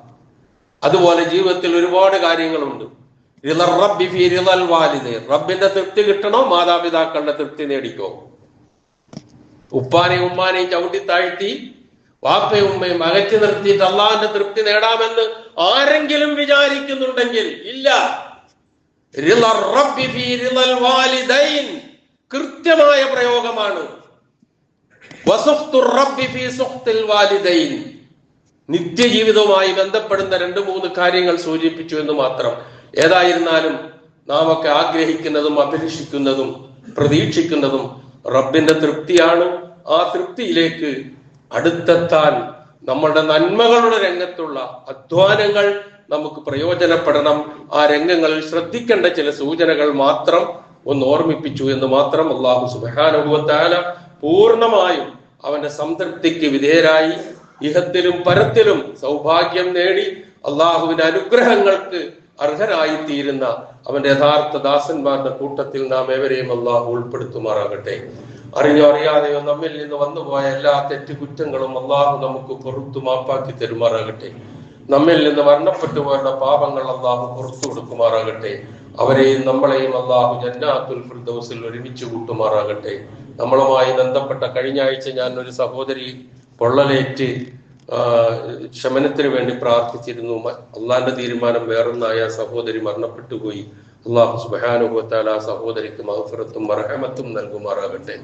അതുപോലെ ജീവിതത്തിൽ ഒരുപാട് കാര്യങ്ങളുണ്ട്. റബ്ബിന്റെ തൃപ്തി കിട്ടണോ, മാതാപിതാക്കളുടെ തൃപ്തി നേടിക്കോ. ഉപ്പാനെയും ഉമ്മാനെയും ചവിട്ടി താഴ്ത്തി വാപ്പയും ഉമ്മയും അകറ്റി നിർത്തിയിട്ട് അള്ളാഹിന്റെ തൃപ്തി നേടാമെന്ന് ആരെങ്കിലും വിചാരിക്കുന്നുണ്ടെങ്കിൽ ഇല്ല. കൃത്യമായ പ്രയോഗമാണ്. നിത്യജീവിതവുമായി ബന്ധപ്പെടുന്ന 2-3 കാര്യങ്ങൾ സൂചിപ്പിച്ചു എന്ന് മാത്രം. ഏതായിരുന്നാലും നാം ഒക്കെ ആഗ്രഹിക്കുന്നതും അഭിലഷിക്കുന്നതും പ്രതീക്ഷിക്കുന്നതും റബ്ബിന്റെ തൃപ്തിയാണ്. ആ തൃപ്തിയിലേക്ക് അടുത്തെത്താൻ നമ്മളുടെ നന്മകളുടെ രംഗത്തുള്ള അധ്വാനങ്ങൾ നമുക്ക് പ്രയോജനപ്പെടണം. ആ രംഗങ്ങളിൽ ശ്രദ്ധിക്കേണ്ട ചില സൂചനകൾ മാത്രം ഒന്ന് ഓർമ്മിപ്പിച്ചു എന്ന് മാത്രം. അല്ലാഹു സുബ്ഹാനഹു വ തആല പൂർണ്ണമായും അവന്റെ സംതൃപ്തിക്ക് വിധേയരായി ഇഹത്തിലും പരത്തിലും സൗഭാഗ്യം നേടി അള്ളാഹുവിന്റെ അനുഗ്രഹങ്ങൾക്ക് അർഹരായി തീരുന്ന അവന്റെ യഥാർത്ഥ ദാസന്മാരുടെ കൂട്ടത്തിൽ നാം ഏവരെയും അള്ളാഹു ഉൾപ്പെടുത്തുമാറാകട്ടെ. അറിഞ്ഞോ അറിയാതെയോ നമ്മിൽ നിന്ന് വന്നുപോയ എല്ലാ തെറ്റുകുറ്റങ്ങളും അള്ളാഹു നമുക്ക് പുറത്തു മാപ്പാക്കി തരുമാറാകട്ടെ. നമ്മിൽ നിന്ന് മരണപ്പെട്ടു പോയ പാപങ്ങൾ അള്ളാഹു പുറത്തു കൊടുക്കുമാറാകട്ടെ. അവരെയും നമ്മളെയും അള്ളാഹു ജന്നാത്തുൽ ഫിർദൗസിൽ ഒരുമിച്ച് കൂട്ടുമാറാകട്ടെ. നമ്മളുമായി ബന്ധപ്പെട്ട കഴിഞ്ഞ ആഴ്ച ഞാൻ ഒരു സഹോദരി പൊള്ളലേറ്റ് ശമനത്തിന് വേണ്ടി പ്രാർത്ഥിച്ചിരുന്നു. അള്ളാന്റെ തീരുമാനം വേറൊന്നായ സഹോദരി മരണപ്പെട്ടു പോയി. അള്ളാഹു സുബ്ഹാനഹു വ തആല സഹോദരിക്ക് മഗ്ഫിറത്തും മർഹമത്തും നൽകുമാറാകട്ടെ.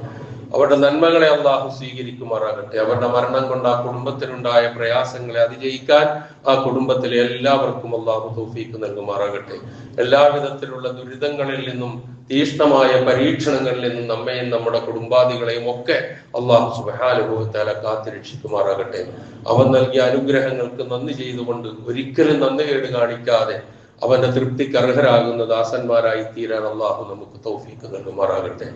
അവരുടെ നന്മകളെ അള്ളാഹു സ്വീകരിക്കുമാറാകട്ടെ. അവരുടെ മരണം കൊണ്ട് ആ കുടുംബത്തിനുണ്ടായ പ്രയാസങ്ങളെ അതിജയിക്കാൻ ആ കുടുംബത്തിലെ എല്ലാവർക്കും അള്ളാഹു തൗഫീഖ് നൽകുമാറാകട്ടെ. എല്ലാവിധത്തിലുള്ള ദുരിതങ്ങളിൽ നിന്നും തീഷ്ണമായ പരീക്ഷണങ്ങളിൽ നിന്നും നമ്മയും നമ്മുടെ കുടുംബാദികളെയും ഒക്കെ അള്ളാഹു സുബ്ഹാനഹു വ തആല കാത്തുരക്ഷിക്കുമാറാകട്ടെ. അവൻ നൽകിയ അനുഗ്രഹങ്ങൾക്ക് നന്ദി ചെയ്തുകൊണ്ട് ഒരിക്കലും നന്ദികേട് കാണിക്കാതെ അവന്റെ തൃപ്തിക്ക് അർഹരാകുന്ന ദാസന്മാരായി തീരാൻ അള്ളാഹു നമുക്ക് തൗഫീഖ് നൽകുമാറാകട്ടെ.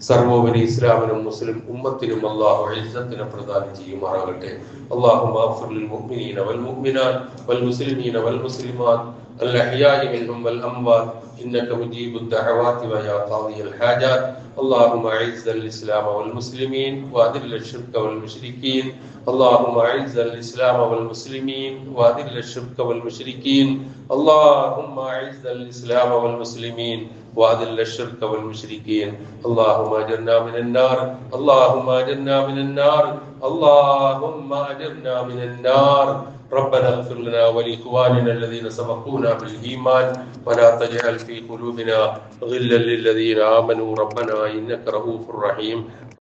സർവോപരി ഇസ്ലാമിനും മുസ്ലിം ഉമ്മത്തിനും അള്ളാഹു ഇസ്സത്തിനെ പ്രദാനം ചെയ്യുമാറാകട്ടെ. അല്ലാഹുമ്മ അഗ്ഫിർ ലിൽ മുഅ്മിനീന വൽ മുഅ്മിനാത്ത് വൽ മുസ്ലിമീന വൽ മുസ്ലിമാത്ത് അൽ അഹ്യാഇ മിൻഹും വൽ അംവാത്ത് ഇന്നക മുജീബുദ് ദഅവാതി വയാ ഖാദിയൽ ഹാജാത്ത്. اللهم اعز الاسلام والمسلمين واذل الشرك والمشركين. اللهم اعز الاسلام والمسلمين واذل الشرك والمشركين. اللهم اعز الاسلام والمسلمين واذل الشرك والمشركين. اللهم اجرنا من النار. اللهم اجرنا من النار. اللهم اجرنا من النار. ربنا اغفر لنا ولإخواننا الذين سبقونا بالإيمان ولا تجعل في قلوبنا غلا للذين آمنوا ربنا إنك رؤوف رحيم.